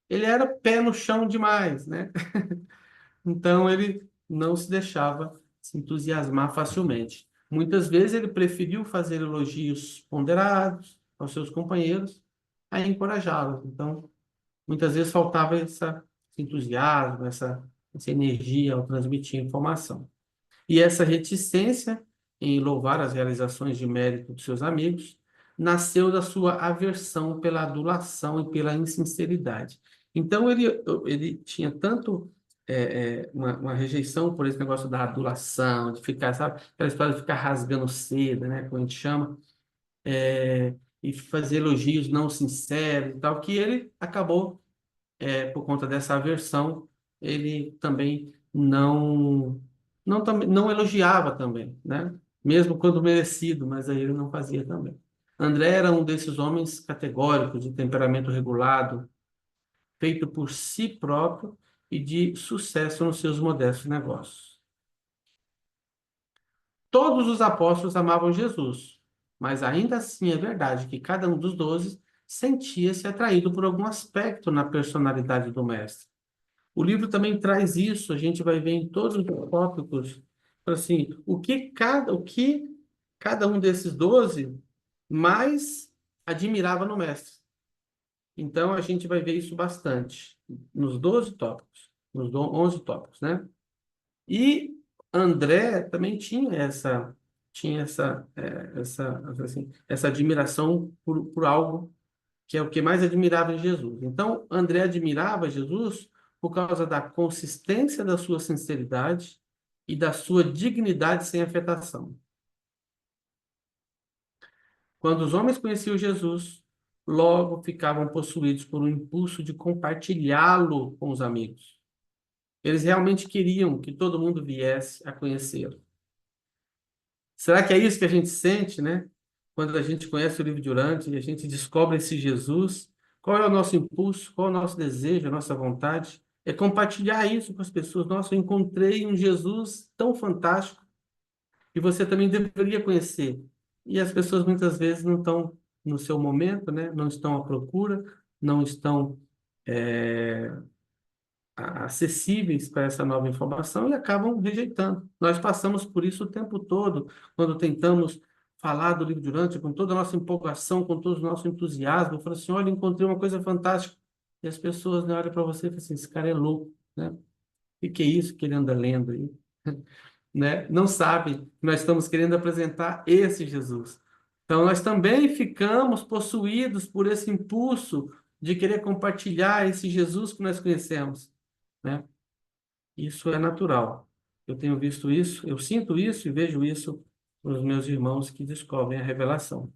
Ele era pé no chão demais, né? Então ele não se deixava se entusiasmar facilmente. Muitas vezes ele preferiu fazer elogios ponderados aos seus companheiros a encorajá-los. Então, muitas vezes faltava esse entusiasmo, essa energia ao transmitir informação. E essa reticência em louvar as realizações de mérito dos seus amigos nasceu da sua aversão pela adulação e pela insinceridade. Então, ele tinha tanto uma rejeição por esse negócio da adulação, de ficar, sabe, aquela história de ficar rasgando seda, né, como a gente chama, e fazer elogios não sinceros e tal, que ele acabou, por conta dessa aversão, ele também não elogiava também, né? Mesmo quando merecido, mas aí ele não fazia também. André era um desses homens categóricos, de temperamento regulado, feito por si próprio e de sucesso nos seus modestos negócios. Todos os apóstolos amavam Jesus, mas ainda assim é verdade que cada um dos 12 sentia-se atraído por algum aspecto na personalidade do mestre. O livro também traz isso, a gente vai ver em todos os tópicos, assim, o que cada um desses 12 mais admirava no mestre. Então, a gente vai ver isso bastante nos 12 tópicos, nos 11 tópicos, né? E André também essa admiração por algo que é o que mais admirava em Jesus. Então, André admirava Jesus por causa da consistência da sua sinceridade e da sua dignidade sem afetação. Quando os homens conheciam Jesus, logo ficavam possuídos por um impulso de compartilhá-lo com os amigos. Eles realmente queriam que todo mundo viesse a conhecê-lo. Será que é isso que a gente sente, né? Quando a gente conhece o livro de Urântia e a gente descobre esse Jesus, qual é o nosso impulso, qual é o nosso desejo, a nossa vontade? É compartilhar isso com as pessoas. Nossa, eu encontrei um Jesus tão fantástico e você também deveria conhecer. E as pessoas muitas vezes não estão no seu momento, né? Não estão à procura, não estão acessíveis para essa nova informação e acabam rejeitando. Nós passamos por isso o tempo todo, quando tentamos falar do livro de Urântia, com toda a nossa empolgação, com todo o nosso entusiasmo, falando assim, olha, encontrei uma coisa fantástica. E as pessoas, né, olham para você e falam assim, esse cara é louco, né? O que é isso que ele anda lendo aí? Né? Não sabe que nós estamos querendo apresentar esse Jesus. Então, nós também ficamos possuídos por esse impulso de querer compartilhar esse Jesus que nós conhecemos, né? Isso é natural. Eu tenho visto isso, eu sinto isso e vejo isso nos meus irmãos que descobrem a revelação.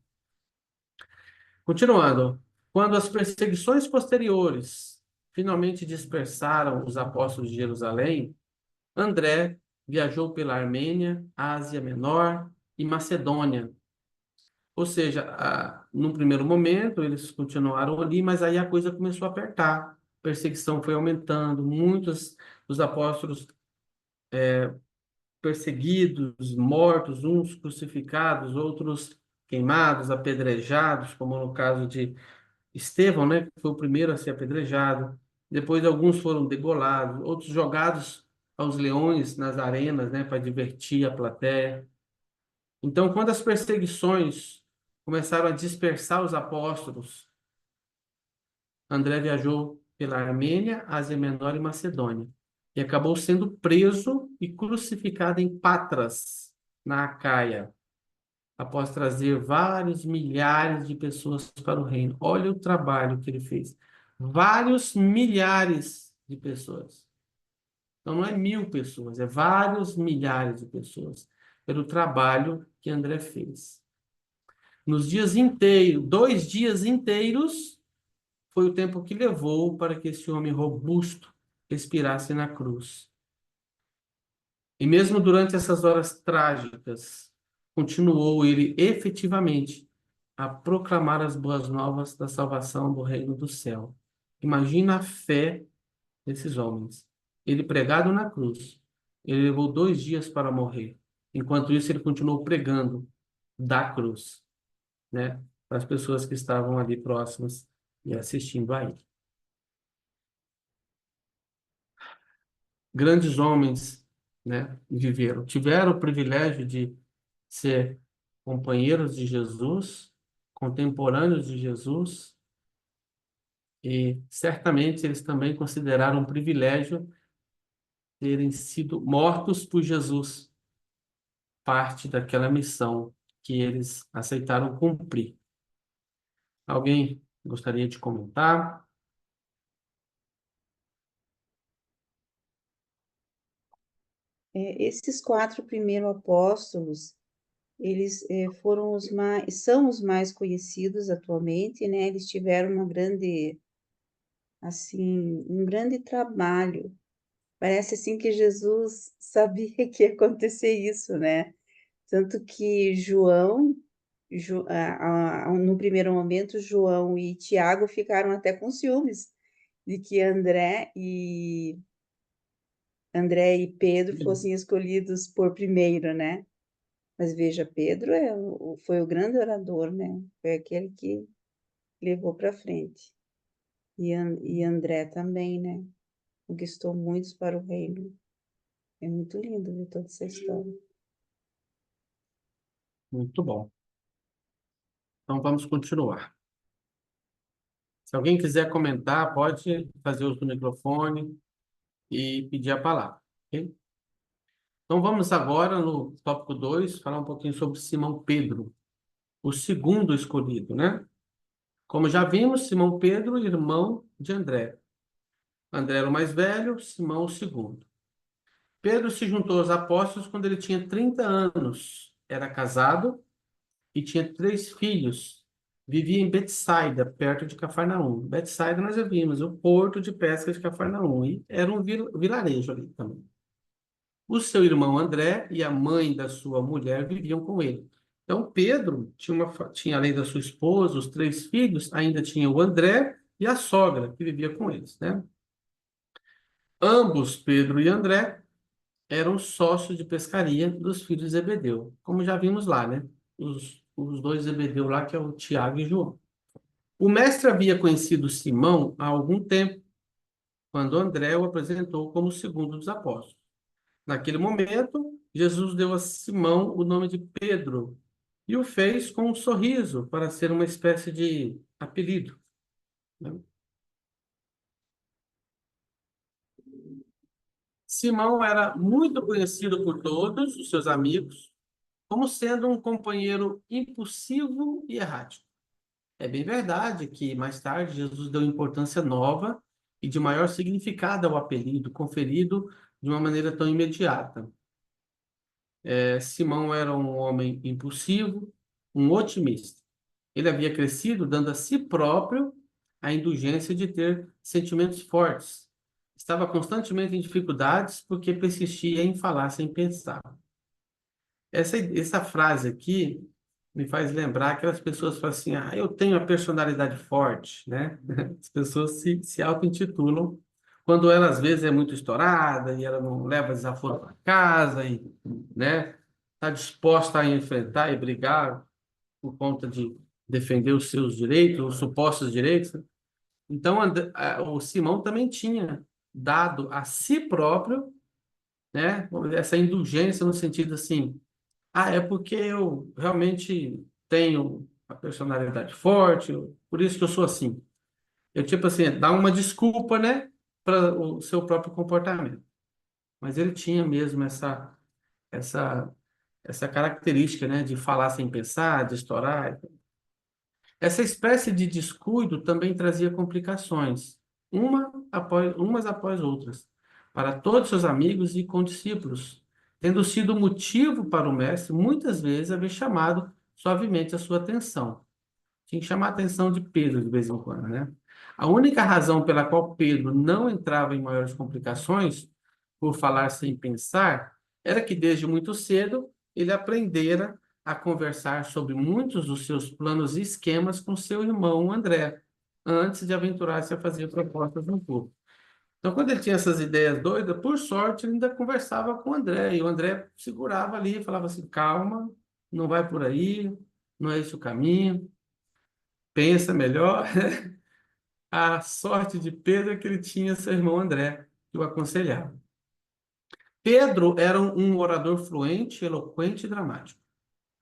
Continuando, quando as perseguições posteriores finalmente dispersaram os apóstolos de Jerusalém, André viajou pela Armênia, Ásia Menor e Macedônia. Ou seja, num primeiro momento eles continuaram ali, mas aí a coisa começou a apertar. A perseguição foi aumentando, muitos dos apóstolos perseguidos, mortos, uns crucificados, outros queimados, apedrejados, como no caso de Estevão, né, que foi o primeiro a ser apedrejado. Depois alguns foram degolados, outros jogados aos leões nas arenas, né, para divertir a plateia. Então, quando as perseguições começaram a dispersar os apóstolos, André viajou pela Armênia, Ásia Menor e Macedônia e acabou sendo preso e crucificado em Patras, na Acaia, após trazer vários milhares de pessoas para o reino. Olha o trabalho que ele fez. Vários milhares de pessoas. Então, não é 1000 pessoas, é vários milhares de pessoas, pelo trabalho que André fez. Nos dias inteiros, 2 dias inteiros, foi o tempo que levou para que esse homem robusto expirasse na cruz. E mesmo durante essas horas trágicas, continuou ele efetivamente a proclamar as boas novas da salvação do reino do céu. Imagina a fé desses homens. Ele pregado na cruz, ele levou 2 dias para morrer. Enquanto isso, ele continuou pregando da cruz, né, para as pessoas que estavam ali próximas e assistindo a ele. Grandes homens, né, viveram, tiveram o privilégio de ser companheiros de Jesus, contemporâneos de Jesus, e certamente eles também consideraram um privilégio terem sido mortos por Jesus, parte daquela missão que eles aceitaram cumprir. Alguém gostaria de comentar? Esses 4 primeiros apóstolos, eles foram são os mais conhecidos atualmente, né? Eles tiveram um grande trabalho. Parece assim que Jesus sabia que ia acontecer isso, né? Tanto que no primeiro momento, João e Tiago ficaram até com ciúmes de que André e Pedro fossem escolhidos por primeiro, né? Mas veja, Pedro foi o grande orador, né? Foi aquele que levou para frente. E André também, né? Conquistou muitos para o reino. É muito lindo ver toda essa história. Muito bom. Então vamos continuar. Se alguém quiser comentar, pode fazer uso do microfone e pedir a palavra, ok? Então vamos agora no tópico 2, falar um pouquinho sobre Simão Pedro, o segundo escolhido, né? Como já vimos, Simão Pedro, irmão de André. André era o mais velho, Simão o segundo. Pedro se juntou aos apóstolos quando ele tinha 30 anos. Era casado e tinha 3 filhos. Vivia em Betsaida, perto de Cafarnaum. Betsaida nós já vimos, o porto de pesca de Cafarnaum. E era um vilarejo ali também. O seu irmão André e a mãe da sua mulher viviam com ele. Então, Pedro tinha, além da sua esposa, os 3 filhos, ainda tinha o André e a sogra, que vivia com eles, né? Ambos, Pedro e André, eram sócios de pescaria dos filhos de Zebedeu, como já vimos lá, né? Os 2 Zebedeu lá, que é o Tiago e João. O mestre havia conhecido Simão há algum tempo, quando André o apresentou como o segundo dos apóstolos. Naquele momento, Jesus deu a Simão o nome de Pedro e o fez com um sorriso para ser uma espécie de apelido, né? Simão era muito conhecido por todos os seus amigos como sendo um companheiro impulsivo e errático. É bem verdade que, mais tarde, Jesus deu importância nova e de maior significado ao apelido, conferido de uma maneira tão imediata. Simão era um homem impulsivo, um otimista. Ele havia crescido dando a si próprio a indulgência de ter sentimentos fortes. Estava constantemente em dificuldades porque persistia em falar sem pensar. Essa frase aqui me faz lembrar aquelas pessoas que falam assim, eu tenho a personalidade forte, né? As pessoas se auto-intitulam, quando ela às vezes é muito estourada e ela não leva desaforo para casa e, né, está disposta a enfrentar e brigar por conta de defender os seus direitos, os supostos direitos, né? Então, o Simão também tinha dado a si próprio, né, essa indulgência no sentido assim, é porque eu realmente tenho a personalidade forte, por isso que eu sou assim. Eu, tipo assim, dá uma desculpa, né, para o seu próprio comportamento. Mas ele tinha mesmo essa, essa característica, né, de falar sem pensar, de estourar. Essa espécie de descuido também trazia complicações, umas após outras, para todos seus amigos e condiscípulos, tendo sido motivo para o mestre muitas vezes haver chamado suavemente a sua atenção. Tinha que chamar a atenção de Pedro de vez em quando, né? A única razão pela qual Pedro não entrava em maiores complicações, por falar sem pensar, era que desde muito cedo ele aprendera a conversar sobre muitos dos seus planos e esquemas com seu irmão André, antes de aventurar-se a fazer propostas no público. Então, quando ele tinha essas ideias doidas, por sorte, ele ainda conversava com o André, e o André segurava ali e falava assim, calma, não vai por aí, não é esse o caminho, pensa melhor. A sorte de Pedro é que ele tinha seu irmão André, que o aconselhava. Pedro era um orador fluente, eloquente e dramático.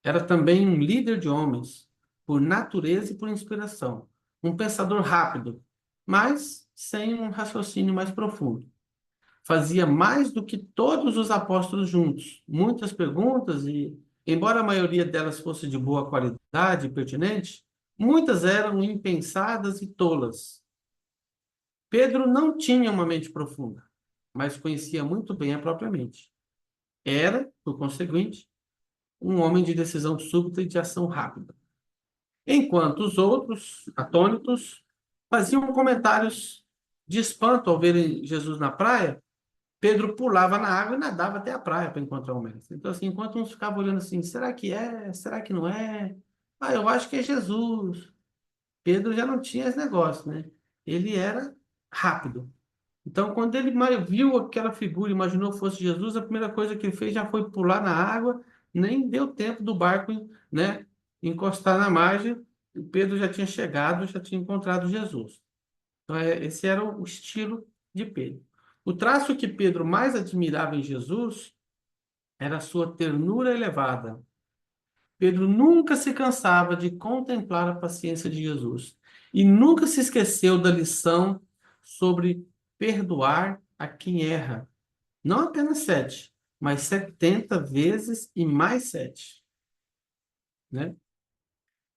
Era também um líder de homens, por natureza e por inspiração. Um pensador rápido, mas sem um raciocínio mais profundo. Fazia mais do que todos os apóstolos juntos. Muitas perguntas e, embora a maioria delas fosse de boa qualidade e pertinente, muitas eram impensadas e tolas. Pedro não tinha uma mente profunda, mas conhecia muito bem a própria mente. Era, por conseguinte, um homem de decisão súbita e de ação rápida. Enquanto os outros, atônitos, faziam comentários de espanto ao verem Jesus na praia, Pedro pulava na água e nadava até a praia para encontrar o mestre. Então, assim, enquanto uns ficavam olhando assim, será que é? Será que não é? Ah, eu acho que é Jesus. Pedro já não tinha esse negócio, né? Ele era rápido. Então, quando ele viu aquela figura, imaginou que fosse Jesus, a primeira coisa que ele fez já foi pular na água, nem deu tempo do barco, né, encostar na margem, e Pedro já tinha chegado, já tinha encontrado Jesus. Então, esse era o estilo de Pedro. O traço que Pedro mais admirava em Jesus era a sua ternura elevada. Pedro nunca se cansava de contemplar a paciência de Jesus e nunca se esqueceu da lição sobre perdoar a quem erra. Não apenas 7, mas 70 vezes e mais 7, né?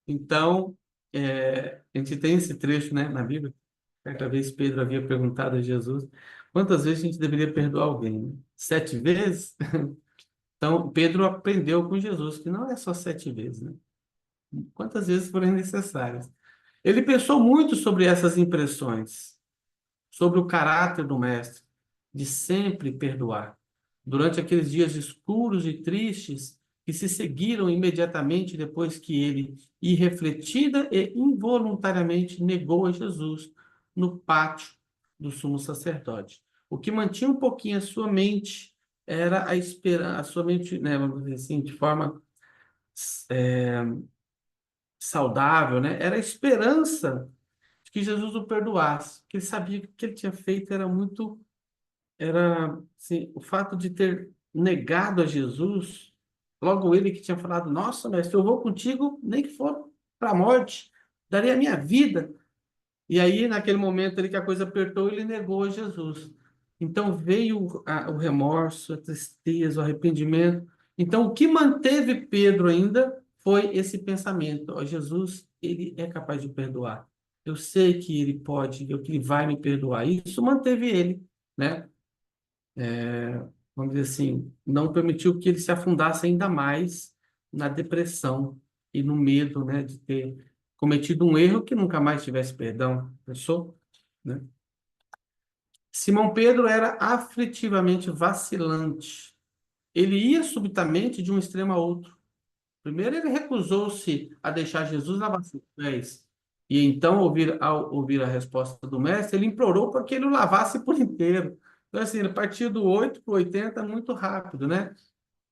Então, a gente tem esse trecho, né, na Bíblia. Certa vez Pedro havia perguntado a Jesus quantas vezes a gente deveria perdoar alguém, né? 7 vezes? Então, Pedro aprendeu com Jesus que não é só 7 vezes, né? Quantas vezes forem necessárias. Ele pensou muito sobre essas impressões, sobre o caráter do mestre, de sempre perdoar. Durante aqueles dias escuros e tristes que se seguiram imediatamente depois que ele, irrefletida e involuntariamente, negou a Jesus no pátio do sumo sacerdote. O que mantinha um pouquinho a sua mente era a esperança, a sua mente, né, vamos dizer assim, de forma saudável, né? Era a esperança de que Jesus o perdoasse, que ele sabia que o que ele tinha feito era muito, era, assim, o fato de ter negado a Jesus, logo ele que tinha falado, nossa, mestre, eu vou contigo, nem que for para a morte, daria a minha vida. E aí, naquele momento ali que a coisa apertou, ele negou a Jesus. Então veio o remorso, a tristeza, o arrependimento. Então, o que manteve Pedro ainda foi esse pensamento: ó, Jesus, ele é capaz de perdoar. Eu sei que ele pode, que ele vai me perdoar. Isso manteve ele, né? Vamos dizer assim, não permitiu que ele se afundasse ainda mais na depressão e no medo, né, de ter cometido um erro que nunca mais tivesse perdão. Pensou? Né? Simão Pedro era aflitivamente vacilante. Ele ia subitamente de um extremo a outro. Primeiro, ele recusou-se a deixar Jesus lavar seus pés. E então, ao ouvir a resposta do mestre, ele implorou para que ele o lavasse por inteiro. Então, assim, ele partiu do 8 para o 80 muito rápido, né?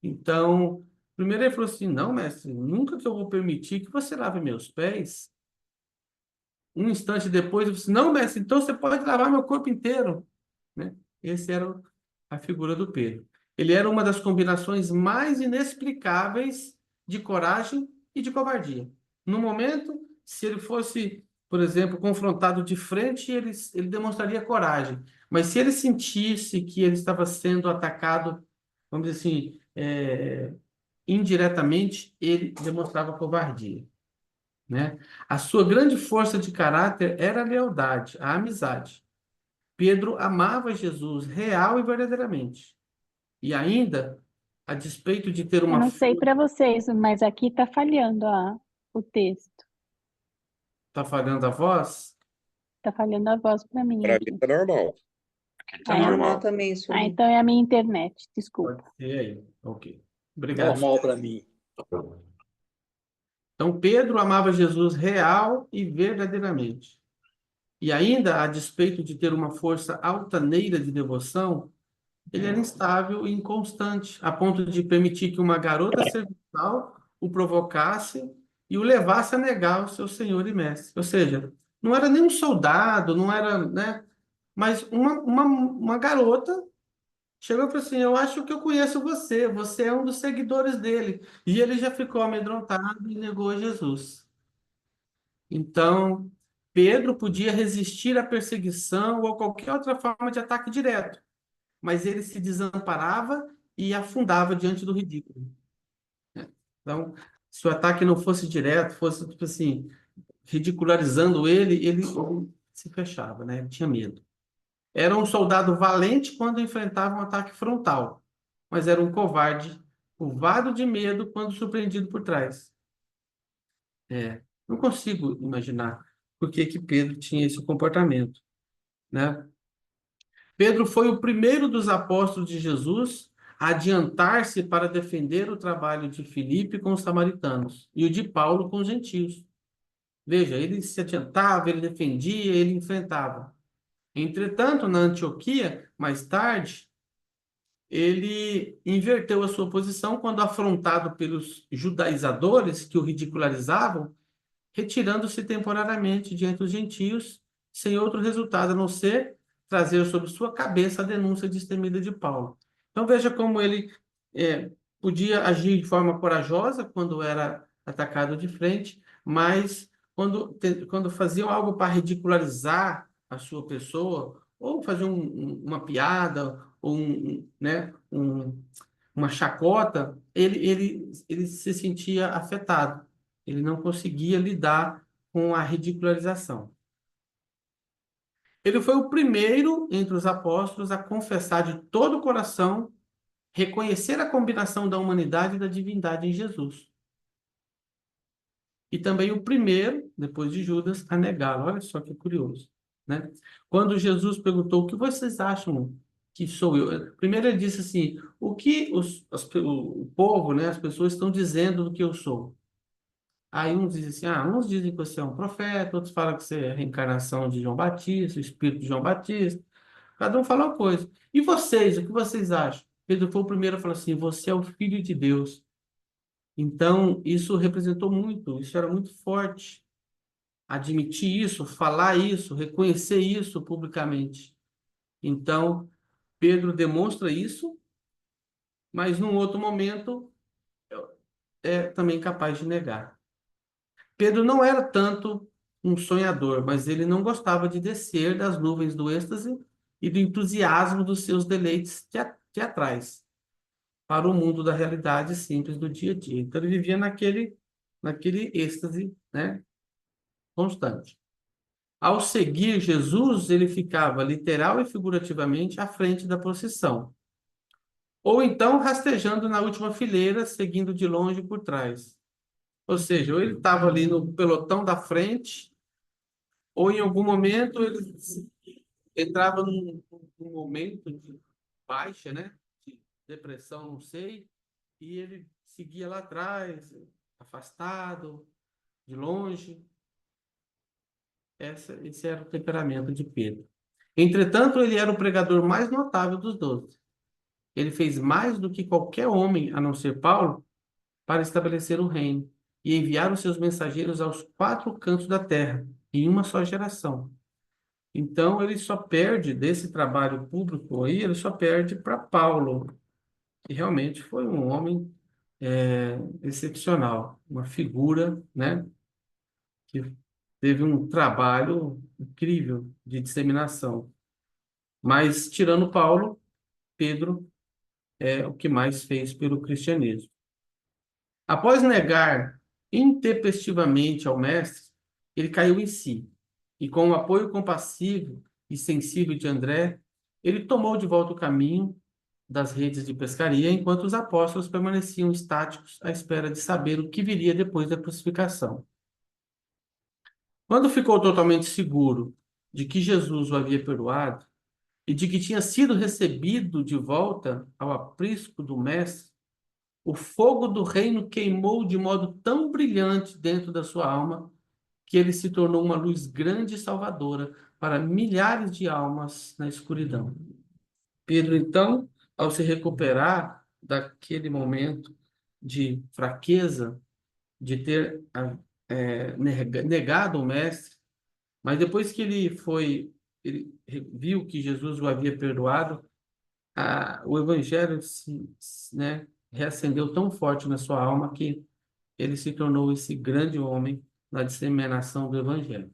Então, primeiro ele falou assim: não, mestre, nunca que eu vou permitir que você lave meus pés. Um instante depois, ele disse: não, mestre, então você pode lavar meu corpo inteiro, né? Esse era a figura do Pedro. Ele era uma das combinações mais inexplicáveis de coragem e de covardia. No momento, se ele fosse, por exemplo, confrontado de frente, ele demonstraria coragem. Mas se ele sentisse que ele estava sendo atacado, vamos dizer assim, indiretamente, ele demonstrava covardia, né? A sua grande força de caráter era a lealdade, a amizade. Pedro amava Jesus real e verdadeiramente. E ainda, a despeito de ter Eu uma não sei fome, para vocês, mas aqui está falhando o texto. está falhando a voz? Está falhando a voz para mim Para aqui. mim tá normal. Aqui tá Ah, é? Normal normal. também, Ah, Sueli. então é a minha internet, desculpa. Pode ser aí. Ok. Obrigado. Normal para mim. Então, Pedro amava Jesus real e verdadeiramente. E ainda, a despeito de ter uma força altaneira de devoção, ele era instável e inconstante, a ponto de permitir que uma garota serviçal o provocasse e o levasse a negar o seu senhor e mestre. Ou seja, não era nem um soldado, não era, né? Mas uma garota chegou e falou assim: Eu acho que eu conheço você, você é um dos seguidores dele. E ele já ficou amedrontado e negou Jesus. Então, Pedro podia resistir à perseguição ou a qualquer outra forma de ataque direto, mas ele se desamparava e afundava diante do ridículo. Então, se o ataque não fosse direto, fosse tipo assim, ridicularizando ele se fechava, né? Ele tinha medo. Era um soldado valente quando enfrentava um ataque frontal, mas era um covarde, curvado de medo quando surpreendido por trás. Não consigo imaginar por que que Pedro tinha esse comportamento, né? Pedro foi o primeiro dos apóstolos de Jesus a adiantar-se para defender o trabalho de Filipe com os samaritanos e o de Paulo com os gentios. Veja, ele se adiantava, ele defendia, ele enfrentava. Entretanto, na Antioquia, mais tarde, ele inverteu a sua posição quando afrontado pelos judaizadores que o ridicularizavam, retirando-se temporariamente diante dos gentios, sem outro resultado a não ser trazer sobre sua cabeça a denúncia destemida de Paulo. Então veja como ele podia agir de forma corajosa quando era atacado de frente, mas quando faziam algo para ridicularizar a sua pessoa, ou fazer uma piada, ou né, uma chacota, ele se sentia afetado. Ele não conseguia lidar com a ridicularização. Ele foi o primeiro entre os apóstolos a confessar de todo o coração, reconhecer a combinação da humanidade e da divindade em Jesus. E também o primeiro, depois de Judas, a negá-lo. Olha só que curioso, né? Quando Jesus perguntou: o que vocês acham que sou eu? Primeiro ele disse assim: o que o povo, né, as pessoas estão dizendo do que eu sou? Aí uns dizem assim, uns dizem que você é um profeta, outros falam que você é a reencarnação de João Batista, o espírito de João Batista. Cada um fala uma coisa. E vocês, o que vocês acham? Pedro foi o primeiro a falar assim, você é o Filho de Deus. Então, isso representou muito, isso era muito forte. Admitir isso, falar isso, reconhecer isso publicamente. Então, Pedro demonstra isso, mas num outro momento é também capaz de negar. Pedro não era tanto um sonhador, mas ele não gostava de descer das nuvens do êxtase e do entusiasmo dos seus deleites teatrais para o mundo da realidade simples do dia a dia. Então ele vivia naquele êxtase, né, constante. Ao seguir Jesus, ele ficava literal e figurativamente à frente da procissão, ou então rastejando na última fileira, seguindo de longe por trás. Ou seja, ou ele estava ali no pelotão da frente, ou em algum momento ele entrava num momento de baixa, né? De depressão, não sei, e ele seguia lá atrás, afastado, de longe. Esse era o temperamento de Pedro. Entretanto, ele era o pregador mais notável dos 12. Ele fez mais do que qualquer homem, a não ser Paulo, para estabelecer o reino e enviar os seus mensageiros aos 4 cantos da terra, em uma só geração. Então, ele só perde desse trabalho público aí, ele só perde para Paulo, que realmente foi um homem excepcional, uma figura, né, que teve um trabalho incrível de disseminação. Mas, tirando Paulo, Pedro é o que mais fez pelo cristianismo. Após negar intempestivamente ao mestre, ele caiu em si, e com o apoio compassivo e sensível de André, ele tomou de volta o caminho das redes de pescaria, enquanto os apóstolos permaneciam estáticos à espera de saber o que viria depois da crucificação. Quando ficou totalmente seguro de que Jesus o havia perdoado e de que tinha sido recebido de volta ao aprisco do mestre, o fogo do reino queimou de modo tão brilhante dentro da sua alma que ele se tornou uma luz grande e salvadora para milhares de almas na escuridão. Pedro, então, ao se recuperar daquele momento de fraqueza, de ter negado o mestre, mas depois que ele viu que Jesus o havia perdoado, o evangelho né, reacendeu tão forte na sua alma que ele se tornou esse grande homem na disseminação do evangelho.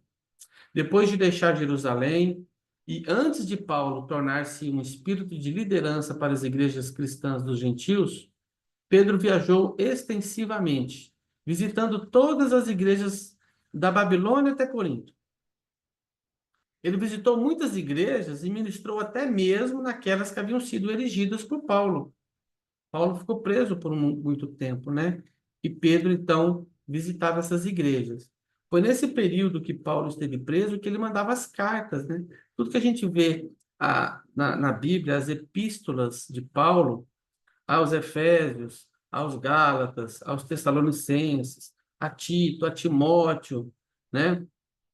Depois de deixar Jerusalém, e antes de Paulo tornar-se um espírito de liderança para as igrejas cristãs dos gentios, Pedro viajou extensivamente, visitando todas as igrejas da Babilônia até Corinto. Ele visitou muitas igrejas e ministrou até mesmo naquelas que haviam sido erigidas por Paulo. Paulo ficou preso por muito tempo, né? E Pedro, então, visitava essas igrejas. Foi nesse período que Paulo esteve preso que ele mandava as cartas, né? Tudo que a gente vê na Bíblia, as epístolas de Paulo aos Efésios, aos Gálatas, aos Tessalonicenses, a Tito, a Timóteo, né?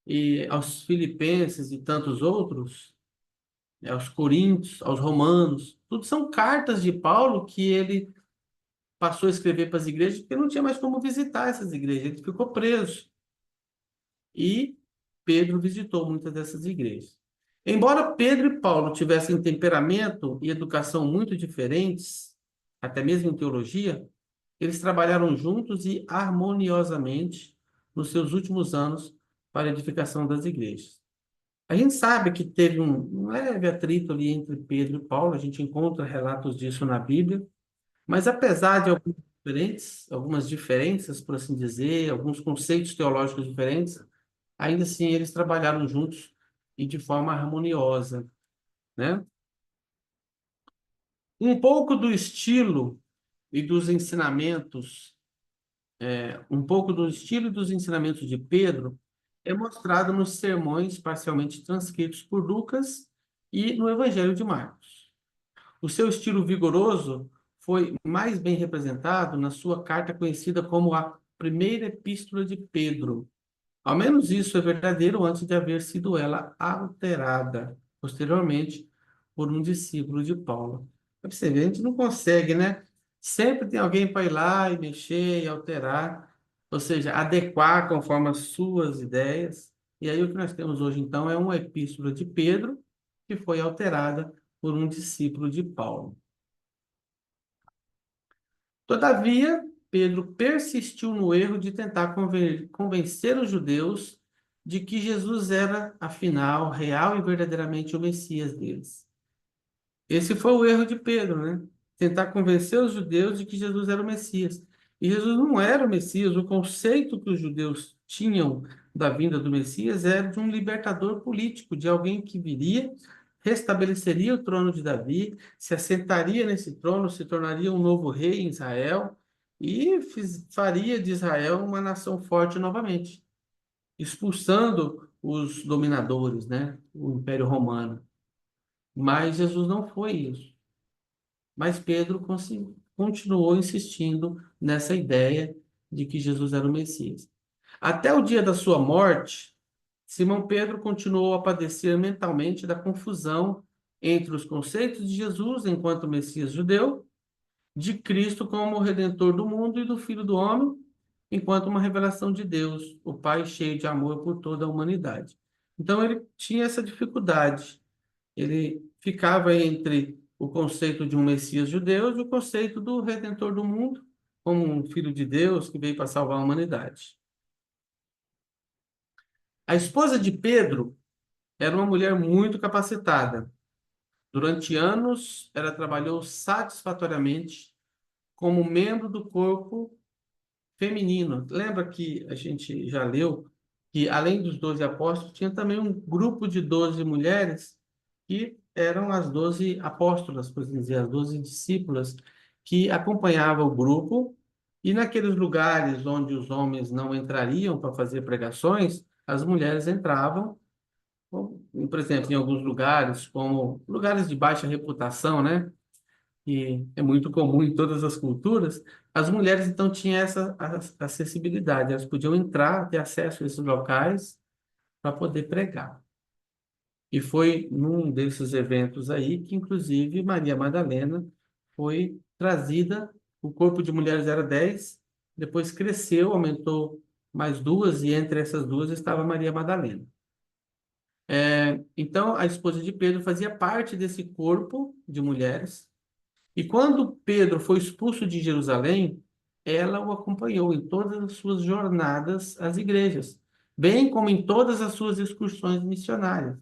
E aos Filipenses e tantos outros, aos Coríntios, aos Romanos, tudo são cartas de Paulo que ele passou a escrever para as igrejas porque não tinha mais como visitar essas igrejas, ele ficou preso. E Pedro visitou muitas dessas igrejas. Embora Pedro e Paulo tivessem temperamento e educação muito diferentes, até mesmo em teologia, eles trabalharam juntos e harmoniosamente nos seus últimos anos para a edificação das igrejas. A gente sabe que teve um leve atrito ali entre Pedro e Paulo, a gente encontra relatos disso na Bíblia, mas apesar de algumas diferenças, por assim dizer, alguns conceitos teológicos diferentes, ainda assim eles trabalharam juntos e de forma harmoniosa, né? Um pouco do estilo e dos ensinamentos, um pouco do estilo e dos ensinamentos de Pedro é mostrado nos sermões parcialmente transcritos por Lucas e no Evangelho de Marcos. O seu estilo vigoroso foi mais bem representado na sua carta conhecida como a Primeira Epístola de Pedro. Ao menos isso é verdadeiro antes de haver sido ela alterada posteriormente por um discípulo de Paulo. Pra você ver, a gente não consegue, né? Sempre tem alguém para ir lá e mexer e alterar, ou seja, adequar conforme as suas ideias. E aí o que nós temos hoje, então, é uma epístola de Pedro que foi alterada por um discípulo de Paulo. Todavia, Pedro persistiu no erro de tentar convencer os judeus de que Jesus era, afinal, real e verdadeiramente o Messias deles. Esse foi o erro de Pedro, né? Tentar convencer os judeus de que Jesus era o Messias. E Jesus não era o Messias. O conceito que os judeus tinham da vinda do Messias era de um libertador político, de alguém que viria, restabeleceria o trono de Davi, se assentaria nesse trono, se tornaria um novo rei em Israel e faria de Israel uma nação forte novamente, expulsando os dominadores, né? O Império Romano. Mas Jesus não foi isso. Mas Pedro continuou insistindo nessa ideia de que Jesus era o Messias. Até o dia da sua morte, Simão Pedro continuou a padecer mentalmente da confusão entre os conceitos de Jesus enquanto Messias judeu, de Cristo como o Redentor do mundo e do Filho do Homem, enquanto uma revelação de Deus, o Pai cheio de amor por toda a humanidade. Então ele tinha essa dificuldade. Ele ficava entre o conceito de um Messias judeu e o conceito do Redentor do mundo, como um Filho de Deus que veio para salvar a humanidade. A esposa de Pedro era uma mulher muito capacitada. Durante anos, ela trabalhou satisfatoriamente como membro do corpo feminino. Lembra que a gente já leu que, além dos 12 apóstolos, tinha também um grupo de 12 mulheres que eram as 12 apóstolas, por assim dizer, as 12 discípulas, que acompanhavam o grupo, e naqueles lugares onde os homens não entrariam para fazer pregações, as mulheres entravam, por exemplo, em alguns lugares, como lugares de baixa reputação, né? que é muito comum em todas as culturas, as mulheres então tinham essa acessibilidade, elas podiam entrar, ter acesso a esses locais para poder pregar. E foi num desses eventos aí que, inclusive, Maria Madalena foi trazida. O corpo de mulheres era 10, depois cresceu, aumentou mais duas, e entre essas duas estava Maria Madalena. Então, a esposa de Pedro fazia parte desse corpo de mulheres. E quando Pedro foi expulso de Jerusalém, ela o acompanhou em todas as suas jornadas às igrejas, bem como em todas as suas excursões missionárias.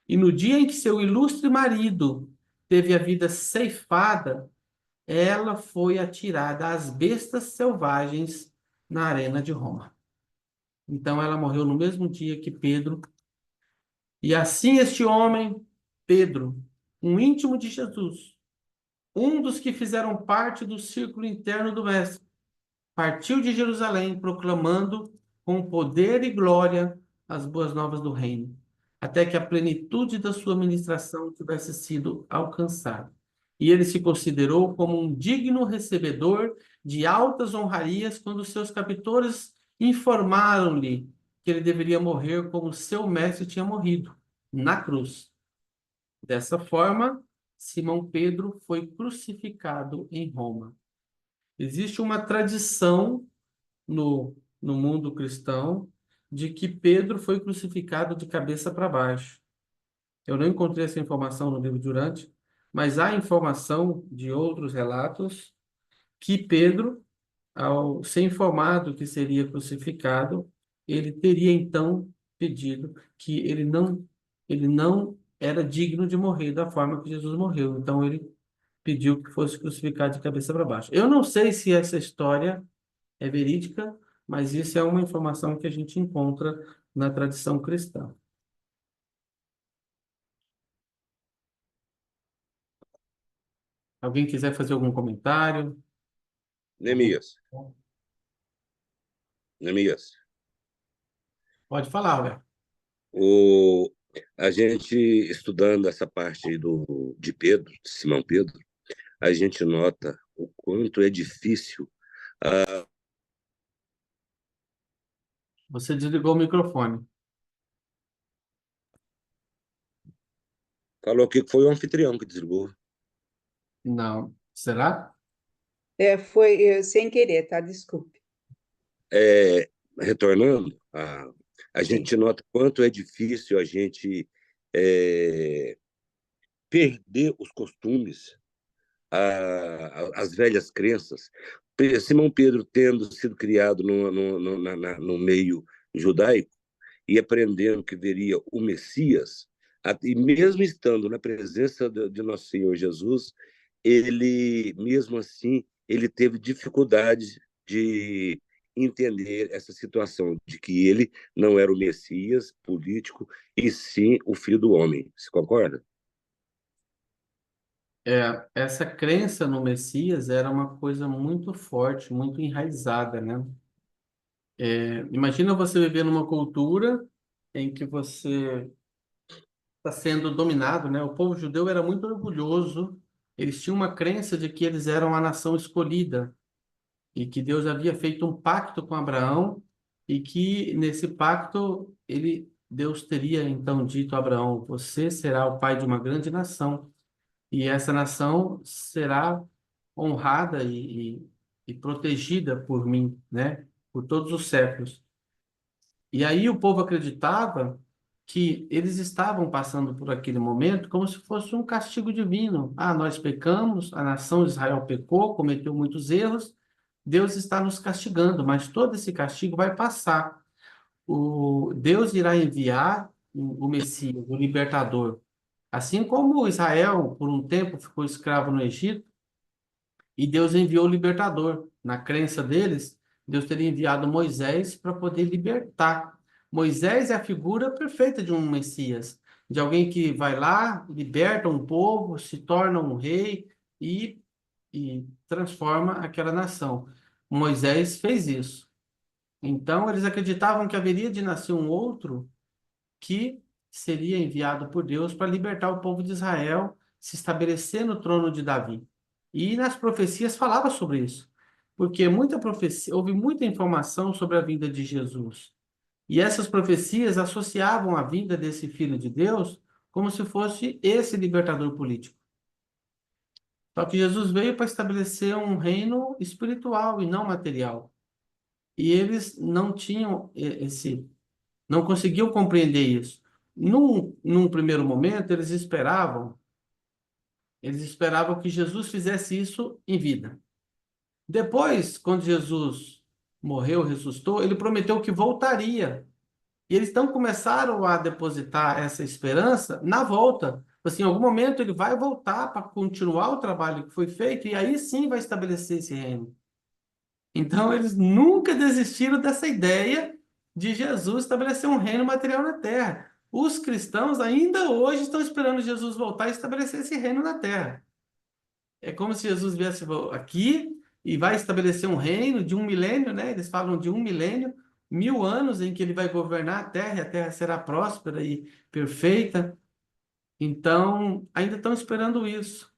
E no dia em que seu ilustre marido teve a vida ceifada, ela foi atirada às bestas selvagens na arena de Roma. Então ela morreu no mesmo dia que Pedro. E assim este homem, Pedro, um íntimo de Jesus, um dos que fizeram parte do círculo interno do Mestre, partiu de Jerusalém proclamando com poder e glória as boas novas do reino, até que a plenitude da sua ministração tivesse sido alcançada. E ele se considerou como um digno recebedor de altas honrarias quando seus captores informaram-lhe que ele deveria morrer como seu mestre tinha morrido, na cruz. Dessa forma, Simão Pedro foi crucificado em Roma. Existe uma tradição no mundo cristão de que Pedro foi crucificado de cabeça para baixo. Eu não encontrei essa informação no livro Durante, mas há informação de outros relatos que Pedro, ao ser informado que seria crucificado, ele teria então pedido que ele não era digno de morrer da forma que Jesus morreu. Então ele pediu que fosse crucificado de cabeça para baixo. Eu não sei se essa história é verídica, mas isso é uma informação que a gente encontra na tradição cristã. Alguém quiser fazer algum comentário? Neemias, Neemias, Pode falar, Roberto. a gente estudando essa parte de Pedro, de Simão Pedro, a gente nota o quanto é difícil. Você desligou o microfone. Falou que foi o anfitrião que desligou. Não. Será? Foi sem querer, tá? Desculpe. Retornando, a Sim. gente nota quanto é difícil a gente perder os costumes, as velhas crenças. Simão Pedro, tendo sido criado no meio judaico e aprendendo que viria o Messias, e mesmo estando na presença de nosso Senhor Jesus, ele, mesmo assim, ele teve dificuldade de entender essa situação de que ele não era o Messias político, e sim o Filho do Homem. Você concorda? Essa crença no Messias era uma coisa muito forte, muito enraizada, né? Imagina você viver numa cultura em que você está sendo dominado, né? O povo judeu era muito orgulhoso, eles tinham uma crença de que eles eram a nação escolhida e que Deus havia feito um pacto com Abraão e que nesse pacto Deus teria então dito a Abraão: você será o pai de uma grande nação e essa nação será honrada e protegida por mim, né? Por todos os séculos. E aí o povo acreditava que eles estavam passando por aquele momento como se fosse um castigo divino. Ah, nós pecamos, a nação de Israel pecou, cometeu muitos erros, Deus está nos castigando, mas todo esse castigo vai passar. Deus irá enviar o Messias, o libertador. Assim como Israel, por um tempo, ficou escravo no Egito, e Deus enviou o libertador. Na crença deles, Deus teria enviado Moisés para poder libertar. Moisés é a figura perfeita de um Messias, de alguém que vai lá, liberta um povo, se torna um rei e transforma aquela nação. Moisés fez isso. Então, eles acreditavam que haveria de nascer um outro que seria enviado por Deus para libertar o povo de Israel se estabelecer no trono de Davi. E nas profecias falava sobre isso, porque muita profecia, houve muita informação sobre a vinda de Jesus. E essas profecias associavam a vinda desse Filho de Deus como se fosse esse libertador político. Só que Jesus veio para estabelecer um reino espiritual e não material. E eles não tinham não conseguiam compreender isso. Num primeiro momento, eles esperavam que Jesus fizesse isso em vida. Depois, quando Jesus morreu, ressuscitou, ele prometeu que voltaria. E eles então começaram a depositar essa esperança na volta. Assim, em algum momento ele vai voltar para continuar o trabalho que foi feito e aí sim vai estabelecer esse reino. Então eles nunca desistiram dessa ideia de Jesus estabelecer um reino material na terra. Os cristãos ainda hoje estão esperando Jesus voltar e estabelecer esse reino na terra. É como se Jesus viesse aqui e vai estabelecer um reino de 1 milênio, né? Eles falam de 1 milênio, 1000 anos em que ele vai governar a terra e a terra será próspera e perfeita. Então, ainda estão esperando isso,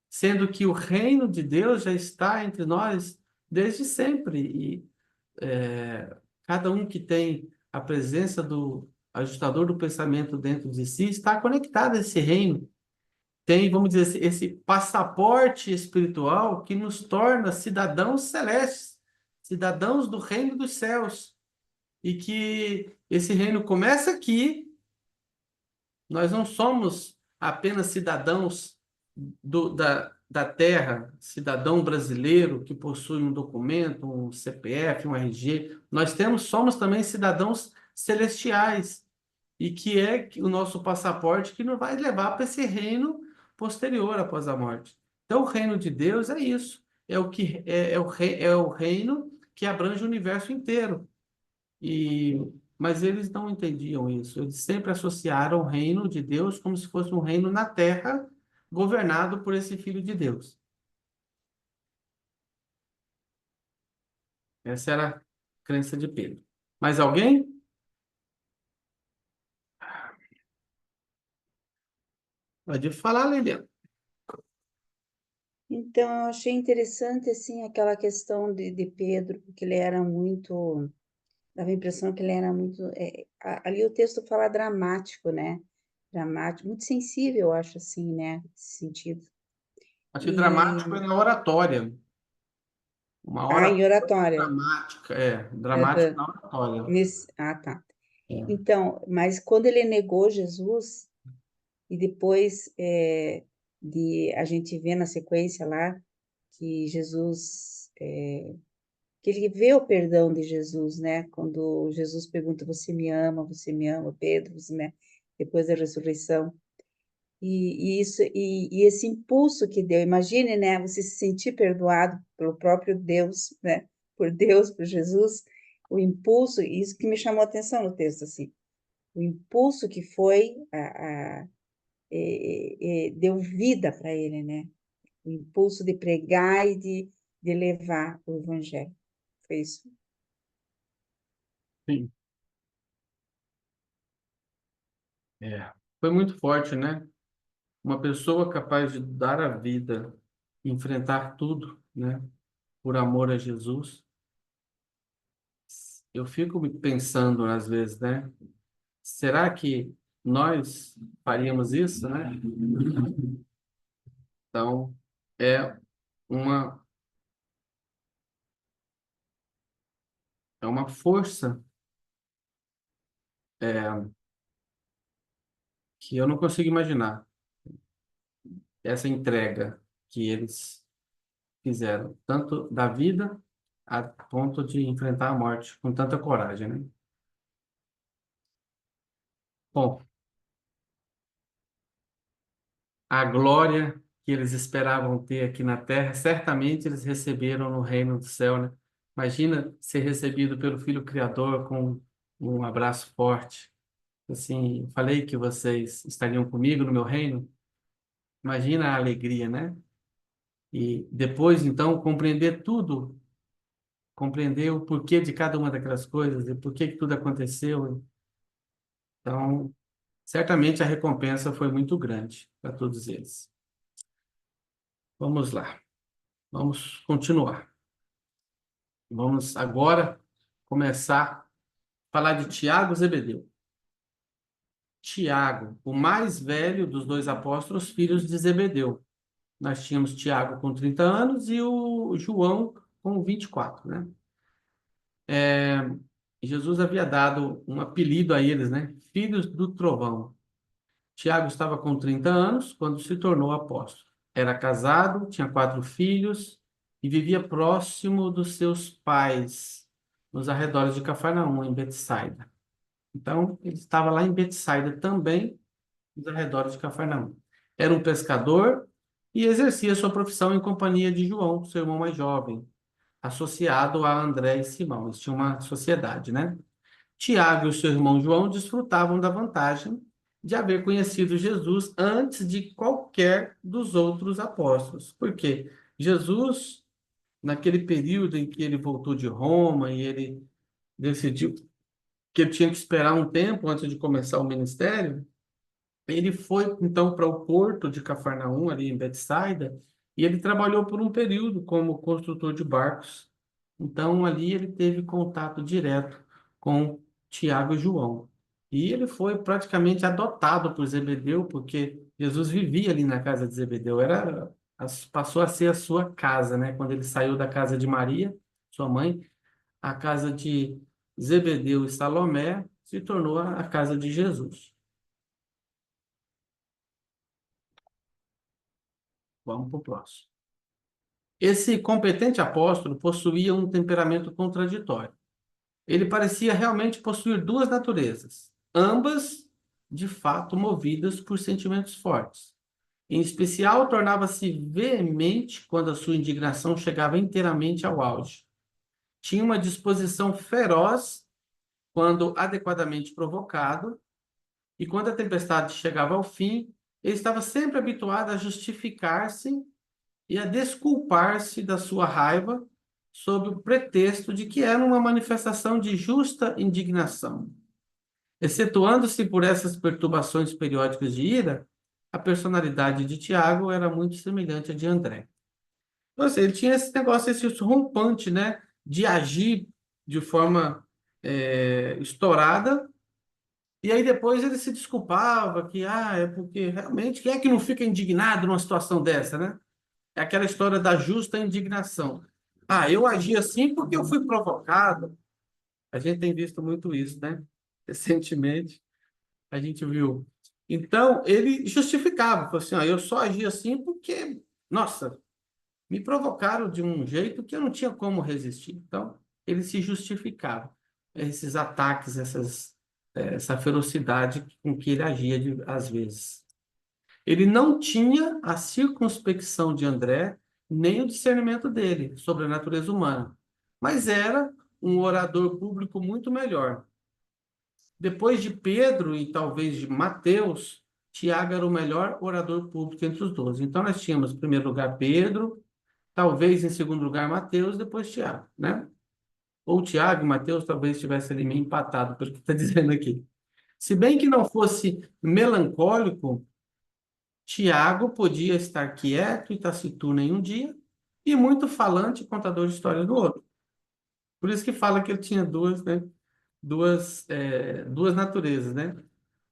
sendo que o reino de Deus já está entre nós desde sempre. E cada um que tem a presença do ajustador do pensamento dentro de si está conectado a esse reino. Tem, vamos dizer assim, esse passaporte espiritual que nos torna cidadãos celestes, cidadãos do reino dos céus. E que esse reino começa aqui. Nós não somos apenas cidadãos da terra, cidadão brasileiro que possui um documento, um CPF, um RG. Nós somos também cidadãos celestiais. E que é o nosso passaporte que nos vai levar para esse reino posterior após a morte. Então, o reino de Deus é isso. É o reino que abrange o universo inteiro. Mas eles não entendiam isso. Eles sempre associaram o reino de Deus como se fosse um reino na terra, governado por esse Filho de Deus. Essa era a crença de Pedro. Mais alguém? Pode falar, Lilian. Então, eu achei interessante, assim, aquela questão de Pedro, porque ele era muito, dava a impressão que ele era muito, ali o texto fala dramático, né? Dramático, muito sensível, eu acho, assim, né? Nesse sentido. Acho que dramático é na oratória. Uma Em oratória oratória. dramática, dramático Aham. na oratória. Tá. É. Então, mas quando ele negou Jesus, e depois a gente vê na sequência lá que Jesus, que ele vê o perdão de Jesus, né? Quando Jesus pergunta, você me ama, Pedro, né? Depois da ressurreição. E esse impulso que deu, imagine, né? Você se sentir perdoado pelo próprio Deus, né? Por Deus, por Jesus, o impulso, isso que me chamou a atenção no texto, assim, o impulso que foi, deu vida para ele, né? O impulso de pregar e de levar o evangelho. Foi isso. Sim. Foi muito forte, né? Uma pessoa capaz de dar a vida, enfrentar tudo, né? Por amor a Jesus. Eu fico me pensando às vezes, né? Será que nós faríamos isso, né? Então, é uma é uma força que eu não consigo imaginar. Essa entrega que eles fizeram, tanto da vida a ponto de enfrentar a morte com tanta coragem, né? Bom, a glória que eles esperavam ter aqui na terra, certamente eles receberam no reino do céu, né? Imagina ser recebido pelo Filho Criador com um abraço forte. Assim, falei que vocês estariam comigo no meu reino. Imagina a alegria, né? E depois, então, compreender tudo, compreender o porquê de cada uma daquelas coisas, e por que que tudo aconteceu. Então, certamente a recompensa foi muito grande para todos eles. Vamos lá. Vamos continuar. Vamos agora começar a falar de Tiago e Zebedeu. Tiago, o mais velho dos dois apóstolos, filhos de Zebedeu. Nós tínhamos Tiago com 30 anos e o João com 24, né? Jesus havia dado um apelido a eles, né? Filhos do trovão. Tiago estava com 30 anos quando se tornou apóstolo. Era casado, tinha 4 filhos e vivia próximo dos seus pais, nos arredores de Cafarnaum, em Betsaida. Então, ele estava lá em Betsaida também, nos arredores de Cafarnaum. Era um pescador e exercia sua profissão em companhia de João, seu irmão mais jovem, associado a André e Simão. Eles tinham uma sociedade, né? Tiago e o seu irmão João desfrutavam da vantagem de haver conhecido Jesus antes de qualquer dos outros apóstolos. Por quê? Jesus, naquele período em que ele voltou de Roma e ele decidiu que ele tinha que esperar um tempo antes de começar o ministério, ele foi então para o porto de Cafarnaum, ali em Betsaida, e ele trabalhou por um período como construtor de barcos. Então, ali ele teve contato direto com Tiago e João. E ele foi praticamente adotado por Zebedeu, porque Jesus vivia ali na casa de Zebedeu. Passou a ser a sua casa, né? Quando ele saiu da casa de Maria, sua mãe, a casa de Zebedeu e Salomé se tornou a casa de Jesus. Vamos para o próximo. Esse competente apóstolo possuía um temperamento contraditório. Ele parecia realmente possuir duas naturezas, ambas, de fato, movidas por sentimentos fortes. Em especial, tornava-se veemente quando a sua indignação chegava inteiramente ao auge. Tinha uma disposição feroz quando adequadamente provocado, e quando a tempestade chegava ao fim, ele estava sempre habituado a justificar-se e a desculpar-se da sua raiva sob o pretexto de que era uma manifestação de justa indignação. Excetuando-se por essas perturbações periódicas de ira, a personalidade de Tiago era muito semelhante à de André. Ou seja, ele tinha esse negócio, esse rompante, né, de agir de forma estourada, e aí depois ele se desculpava que, é porque realmente, quem é que não fica indignado numa situação dessa, né? É aquela história da justa indignação. Eu agi assim porque eu fui provocado. A gente tem visto muito isso, né? Recentemente, a gente viu. Então, ele justificava, falou assim, eu só agi assim porque, nossa, me provocaram de um jeito que eu não tinha como resistir. Então, ele se justificava. Esses ataques, essa ferocidade com que ele agia às vezes. Ele não tinha a circunspecção de André, nem o discernimento dele sobre a natureza humana, mas era um orador público muito melhor. Depois de Pedro e talvez de Mateus, Tiago era o melhor orador público entre os 12. Então, nós tínhamos, em primeiro lugar, Pedro, talvez em segundo lugar, Mateus, depois Tiago, né? Ou Tiago e Mateus talvez estivesse ali meio empatado, pelo que está dizendo aqui. Se bem que não fosse melancólico, Tiago podia estar quieto e taciturno em um dia e muito falante e contador de histórias no outro. Por isso que fala que ele tinha duas naturezas, né?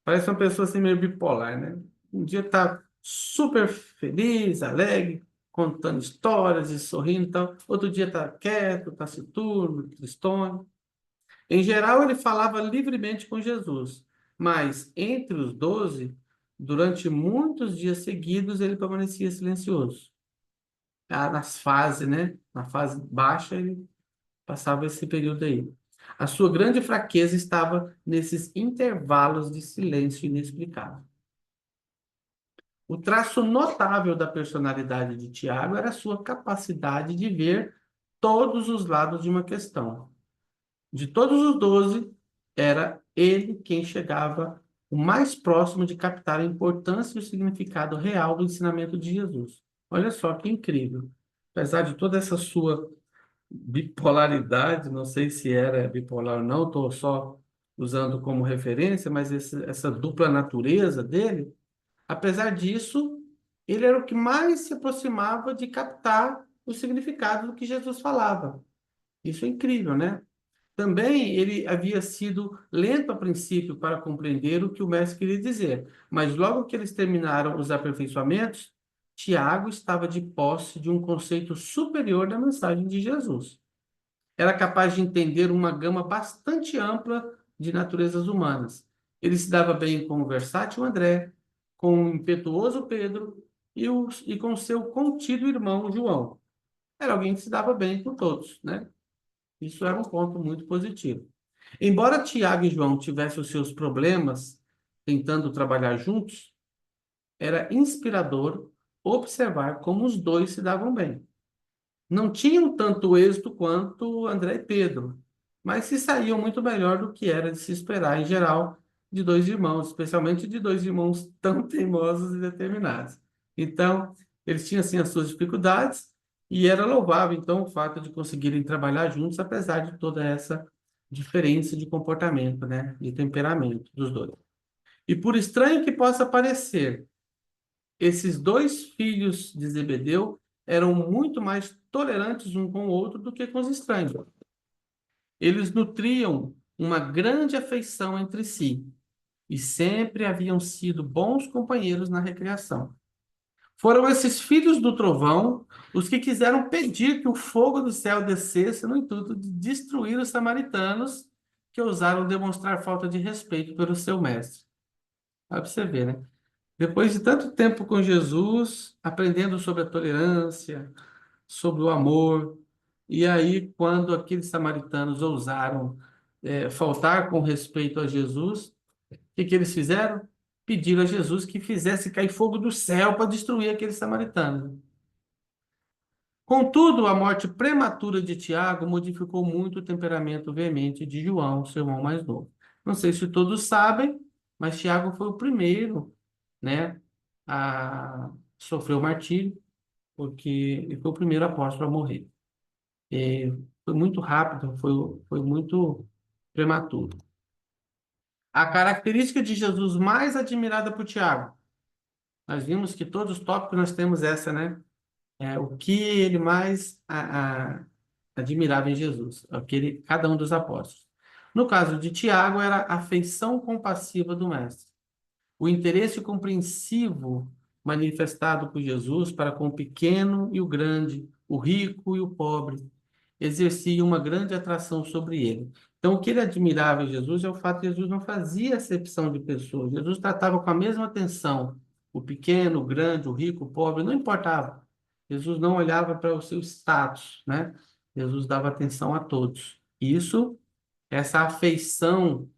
Parece uma pessoa assim meio bipolar, né? Um dia tá super feliz, alegre, contando histórias e sorrindo e tal. Outro dia tá quieto, taciturno, tristonho. Em geral, ele falava livremente com Jesus, mas entre os 12, durante muitos dias seguidos, ele permanecia silencioso. Nas fases, né? Na fase baixa, ele passava esse período aí. A sua grande fraqueza estava nesses intervalos de silêncio inexplicável. O traço notável da personalidade de Tiago era a sua capacidade de ver todos os lados de uma questão. De todos os 12, era ele quem chegava o mais próximo de captar a importância e o significado real do ensinamento de Jesus. Olha só que incrível. Apesar de toda essa sua bipolaridade, não sei se era bipolar ou não, estou só usando como referência, mas essa dupla natureza dele, apesar disso, ele era o que mais se aproximava de captar o significado do que Jesus falava. Isso é incrível, né? Também ele havia sido lento a princípio para compreender o que o mestre queria dizer, mas logo que eles terminaram os aperfeiçoamentos, Tiago estava de posse de um conceito superior da mensagem de Jesus. Era capaz de entender uma gama bastante ampla de naturezas humanas. Ele se dava bem com o versátil André, com o impetuoso Pedro e com seu contido irmão João. Era alguém que se dava bem com todos, né? Isso era um ponto muito positivo. Embora Tiago e João tivessem os seus problemas tentando trabalhar juntos, era inspirador observar como os dois se davam bem. Não tinham tanto êxito quanto André e Pedro, mas se saíam muito melhor do que era de se esperar em geral de dois irmãos, especialmente de dois irmãos tão teimosos e determinados. Então, eles tinham assim as suas dificuldades e era louvável então o fato de conseguirem trabalhar juntos apesar de toda essa diferença de comportamento, né, de temperamento dos dois. E por estranho que possa parecer, esses dois filhos de Zebedeu eram muito mais tolerantes um com o outro do que com os estranhos. Eles nutriam uma grande afeição entre si e sempre haviam sido bons companheiros na recreação. Foram esses filhos do trovão os que quiseram pedir que o fogo do céu descesse no intuito de destruir os samaritanos que ousaram demonstrar falta de respeito pelo seu mestre. Dá para você ver, né? Depois de tanto tempo com Jesus, aprendendo sobre a tolerância, sobre o amor, e aí, quando aqueles samaritanos ousaram faltar com respeito a Jesus, o que eles fizeram? Pediram a Jesus que fizesse cair fogo do céu para destruir aqueles samaritanos. Contudo, a morte prematura de Tiago modificou muito o temperamento veemente de João, seu irmão mais novo. Não sei se todos sabem, mas Tiago foi o primeiro, né, a sofrer o martírio, porque ele foi o primeiro apóstolo a morrer. Foi muito rápido, foi muito prematuro. A característica de Jesus mais admirada por Tiago, nós vimos que todos os tópicos nós temos essa, né? O que ele mais admirava em Jesus, cada um dos apóstolos. No caso de Tiago, era a afeição compassiva do Mestre. O interesse compreensivo manifestado por Jesus para com o pequeno e o grande, o rico e o pobre, exercia uma grande atração sobre ele. Então, o que ele admirava em Jesus é o fato de Jesus não fazia acepção de pessoas. Jesus tratava com a mesma atenção o pequeno, o grande, o rico, o pobre, não importava. Jesus não olhava para o seu status, né? Jesus dava atenção a todos. Isso, essa afeição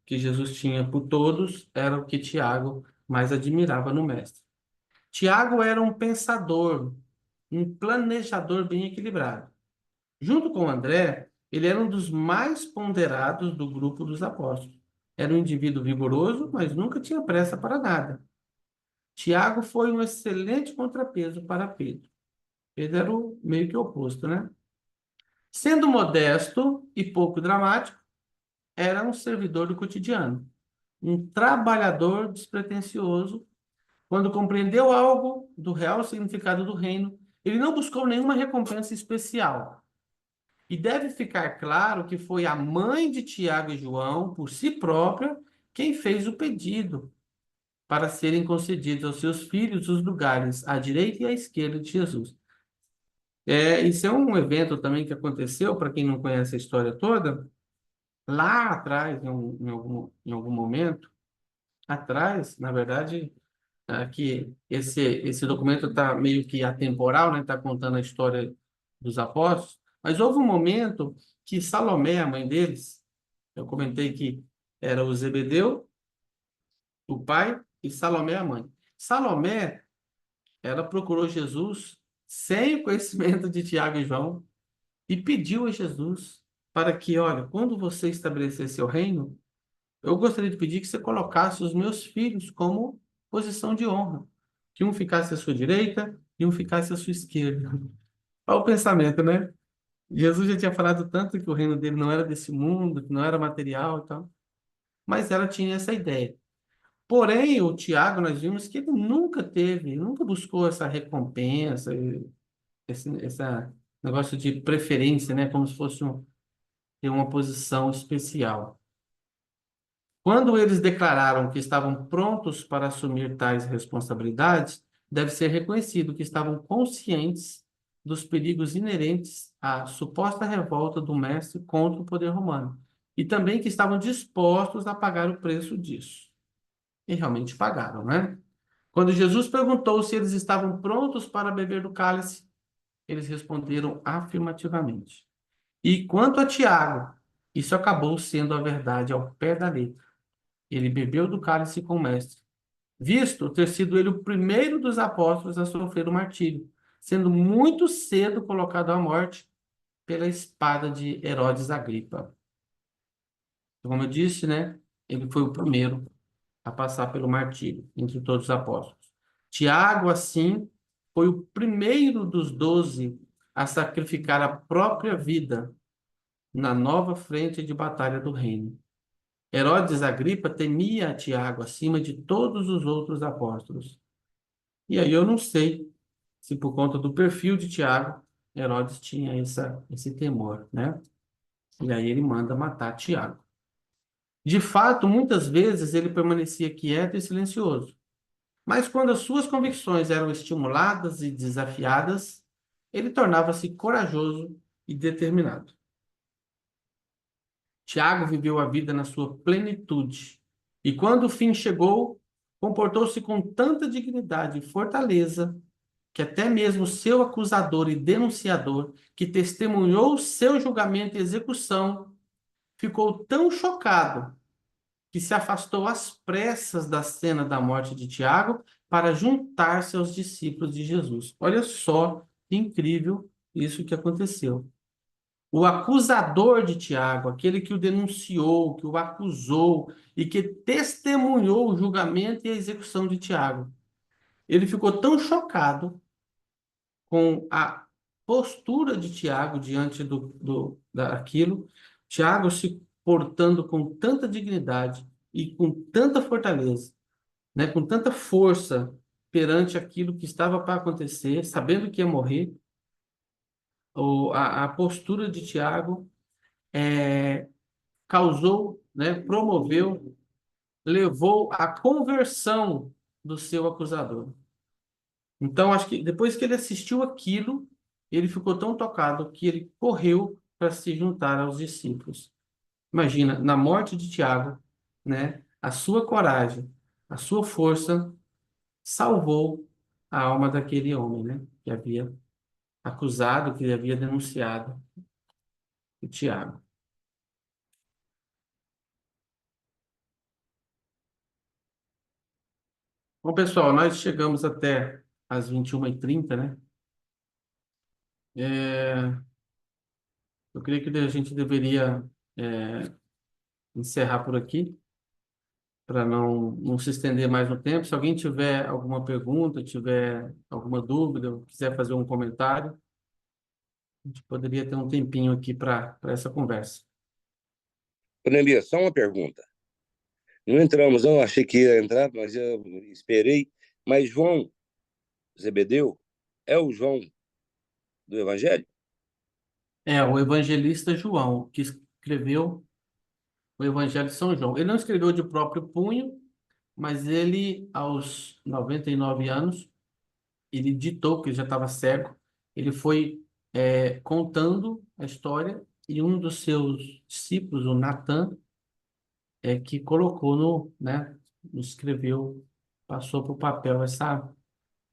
que Jesus tinha por todos, era o que Tiago mais admirava no Mestre. Tiago era um pensador, um planejador bem equilibrado. Junto com André, ele era um dos mais ponderados do grupo dos apóstolos. Era um indivíduo vigoroso, mas nunca tinha pressa para nada. Tiago foi um excelente contrapeso para Pedro. Pedro era o meio que oposto, né? Sendo modesto e pouco dramático, era um servidor do cotidiano, um trabalhador despretensioso. Quando compreendeu algo do real significado do reino, ele não buscou nenhuma recompensa especial. E deve ficar claro que foi a mãe de Tiago e João, por si própria, quem fez o pedido para serem concedidos aos seus filhos os lugares à direita e à esquerda de Jesus. Isso é um evento também que aconteceu, para quem não conhece a história toda, lá atrás, em algum momento, atrás, na verdade, que esse documento está meio que atemporal, né? Está contando a história dos apóstolos, mas houve um momento que Salomé, a mãe deles, eu comentei que era o Zebedeu, o pai, e Salomé, a mãe. Salomé, ela procurou Jesus sem o conhecimento de Tiago e João e pediu a Jesus para que, olha, quando você estabelecer seu reino, eu gostaria de pedir que você colocasse os meus filhos como posição de honra, que um ficasse à sua direita e um ficasse à sua esquerda. Olha o pensamento, né? Jesus já tinha falado tanto que o reino dele não era desse mundo, que não era material e tal, mas ela tinha essa ideia. Porém, o Tiago, nós vimos que ele nunca buscou essa recompensa, esse negócio de preferência, né? Como se fosse ter uma posição especial. Quando eles declararam que estavam prontos para assumir tais responsabilidades, deve ser reconhecido que estavam conscientes dos perigos inerentes à suposta revolta do mestre contra o poder romano, e também que estavam dispostos a pagar o preço disso. E realmente pagaram, né? Quando Jesus perguntou se eles estavam prontos para beber do cálice, eles responderam afirmativamente. E quanto a Tiago, isso acabou sendo a verdade ao pé da letra. Ele bebeu do cálice com o mestre, visto ter sido ele o primeiro dos apóstolos a sofrer o martírio, sendo muito cedo colocado à morte pela espada de Herodes Agripa. Como eu disse, né? Ele foi o primeiro a passar pelo martírio entre todos os apóstolos. Tiago, assim, foi o primeiro dos 12 a sacrificar a própria vida na nova frente de batalha do reino. Herodes Agripa temia Tiago acima de todos os outros apóstolos. E aí eu não sei se por conta do perfil de Tiago, Herodes tinha esse temor, né? E aí ele manda matar Tiago. De fato, muitas vezes ele permanecia quieto e silencioso. Mas quando as suas convicções eram estimuladas e desafiadas, ele tornava-se corajoso e determinado. Tiago viveu a vida na sua plenitude. E quando o fim chegou, comportou-se com tanta dignidade e fortaleza que até mesmo seu acusador e denunciador, que testemunhou seu julgamento e execução, ficou tão chocado que se afastou às pressas da cena da morte de Tiago para juntar-se aos discípulos de Jesus. Olha só que incrível isso que aconteceu. O acusador de Tiago, aquele que o denunciou, que o acusou e que testemunhou o julgamento e a execução de Tiago, ele ficou tão chocado com a postura de Tiago diante daquilo, Tiago se portando com tanta dignidade e com tanta fortaleza, né, com tanta força perante aquilo que estava para acontecer, sabendo que ia morrer, a postura de Tiago causou, né, promoveu, levou à conversão do seu acusador. Então, acho que depois que ele assistiu aquilo, ele ficou tão tocado que ele correu para se juntar aos discípulos. Imagina, na morte de Tiago, né, a sua coragem, a sua força salvou a alma daquele homem, né, que havia acusado, que havia denunciado o Tiago. Bom, pessoal, nós chegamos até às 21h30, né? Eu creio que a gente deveria encerrar por aqui, para não se estender mais no tempo. Se alguém tiver alguma pergunta, tiver alguma dúvida, ou quiser fazer um comentário, a gente poderia ter um tempinho aqui para essa conversa. Neemias, só uma pergunta. Não entramos, eu achei que ia entrar, mas eu esperei. Mas João Zebedeu é o João do Evangelho? É, o evangelista João, que escreveu o Evangelho de São João. Ele não escreveu de próprio punho, mas ele, aos 99 anos, ele ditou, porque ele já estava cego, ele foi contando a história e um dos seus discípulos, o Natan, que colocou né, escreveu, passou para o papel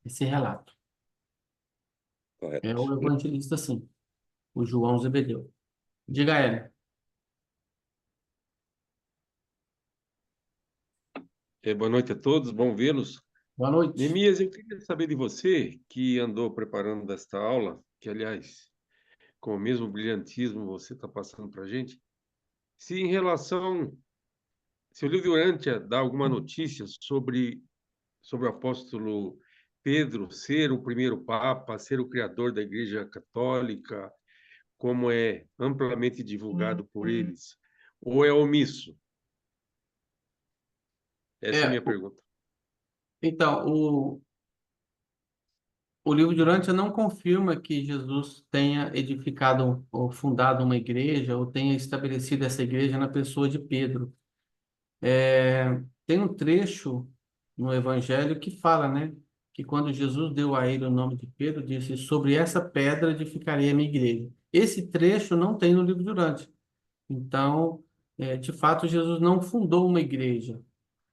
esse relato. Correto. É o evangelista, sim, o João Zebedeu. Diga a ele. Boa noite a todos, bom vê-los. Boa noite. Neemias, eu queria saber de você, que andou preparando esta aula, que, aliás, com o mesmo brilhantismo você está passando para a gente, se em relação, se o livro Urântia dá alguma notícia sobre o apóstolo Pedro ser o primeiro papa, ser o criador da Igreja Católica, como é amplamente divulgado por eles, ou é omisso? Essa é a É, minha pergunta. então, o livro de Urântia não confirma que Jesus tenha edificado ou fundado uma igreja ou tenha estabelecido essa igreja na pessoa de Pedro. Tem um trecho no Evangelho que fala, né, que quando Jesus deu a ele o nome de Pedro, disse: sobre essa pedra edificarei a minha igreja. Esse trecho não tem no livro de Urântia. Então, de fato, Jesus não fundou uma igreja.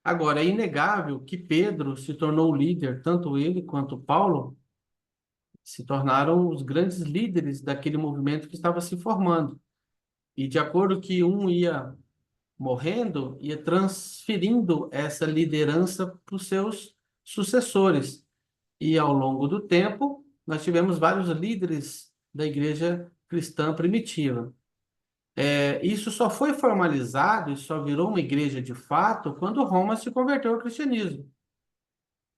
Agora, é inegável que Pedro se tornou líder, tanto ele quanto Paulo se tornaram os grandes líderes daquele movimento que estava se formando. E de acordo que um ia morrendo, ia transferindo essa liderança para os seus sucessores. E ao longo do tempo, nós tivemos vários líderes da igreja cristã primitiva. Isso só foi formalizado e só virou uma igreja de fato quando Roma se converteu ao cristianismo.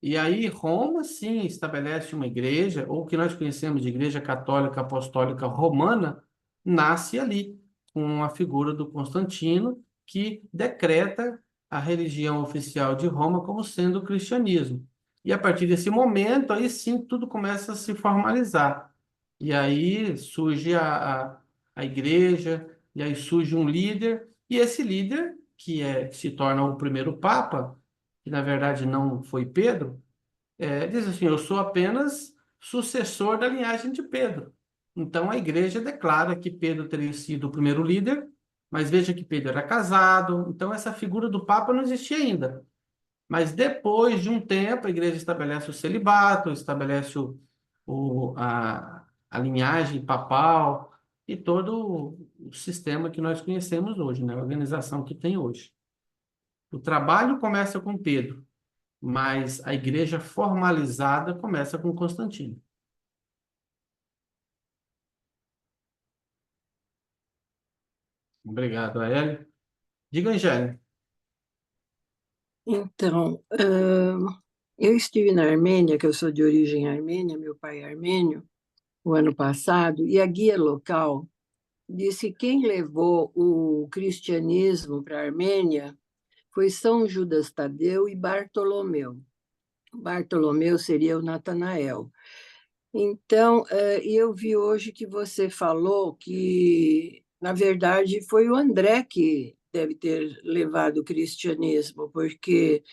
E aí Roma, sim, estabelece uma igreja, ou o que nós conhecemos de Igreja Católica Apostólica Romana, nasce ali, com a figura do Constantino, que decreta a religião oficial de Roma como sendo o cristianismo. E a partir desse momento, aí sim, tudo começa a se formalizar. E aí surge a igreja, e aí surge um líder, e esse líder, que se torna o primeiro papa, que na verdade não foi Pedro, diz assim: eu sou apenas sucessor da linhagem de Pedro. Então a igreja declara que Pedro teria sido o primeiro líder, mas veja que Pedro era casado, então essa figura do Papa não existia ainda. Mas depois de um tempo, a igreja estabelece o celibato, estabelece a linhagem papal e todo o sistema que nós conhecemos hoje, né? A organização que tem hoje. O trabalho começa com Pedro, mas a igreja formalizada começa com Constantino. Obrigado, Aélio. Diga, Angélica. Então, eu estive na Armênia, que eu sou de origem armênia, meu pai é armênio, o ano passado, e a guia local disse que quem levou o cristianismo para a Armênia foi São Judas Tadeu e Bartolomeu. Bartolomeu seria o Natanael. Então, eu vi hoje que você falou que, na verdade, foi o André que deve ter levado o cristianismo, porque,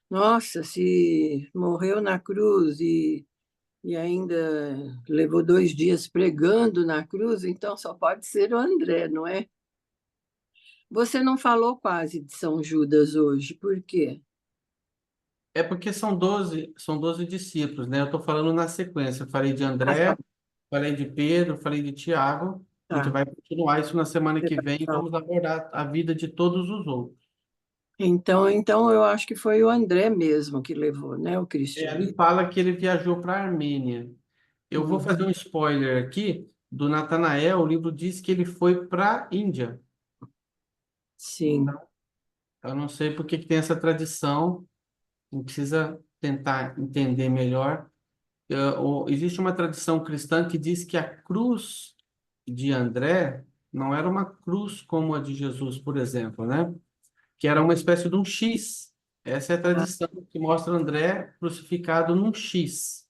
nossa, se morreu na cruz e ainda levou 2 dias pregando na cruz, então só pode ser o André, não é? Você não falou quase de São Judas hoje, por quê? É porque são 12 discípulos, né? Eu estou falando na sequência. Eu falei de Ah, André, tá. falei de Pedro, falei de Tiago. A gente Tá. vai continuar isso na semana que vem e vamos abordar a vida de todos os outros. Então eu acho que foi o André mesmo que levou, né, o Ali cristianismo. fala que ele viajou para a Armênia. Eu vou fazer um spoiler aqui do Natanael. O livro diz que ele foi para a Índia. Sim. Eu não sei por que que tem essa tradição. A gente precisa tentar entender melhor. Existe uma tradição cristã que diz que a cruz de André não era uma cruz como a de Jesus, por exemplo, né? Que era uma espécie de um X. Essa é a Ah, tradição que mostra André crucificado num X.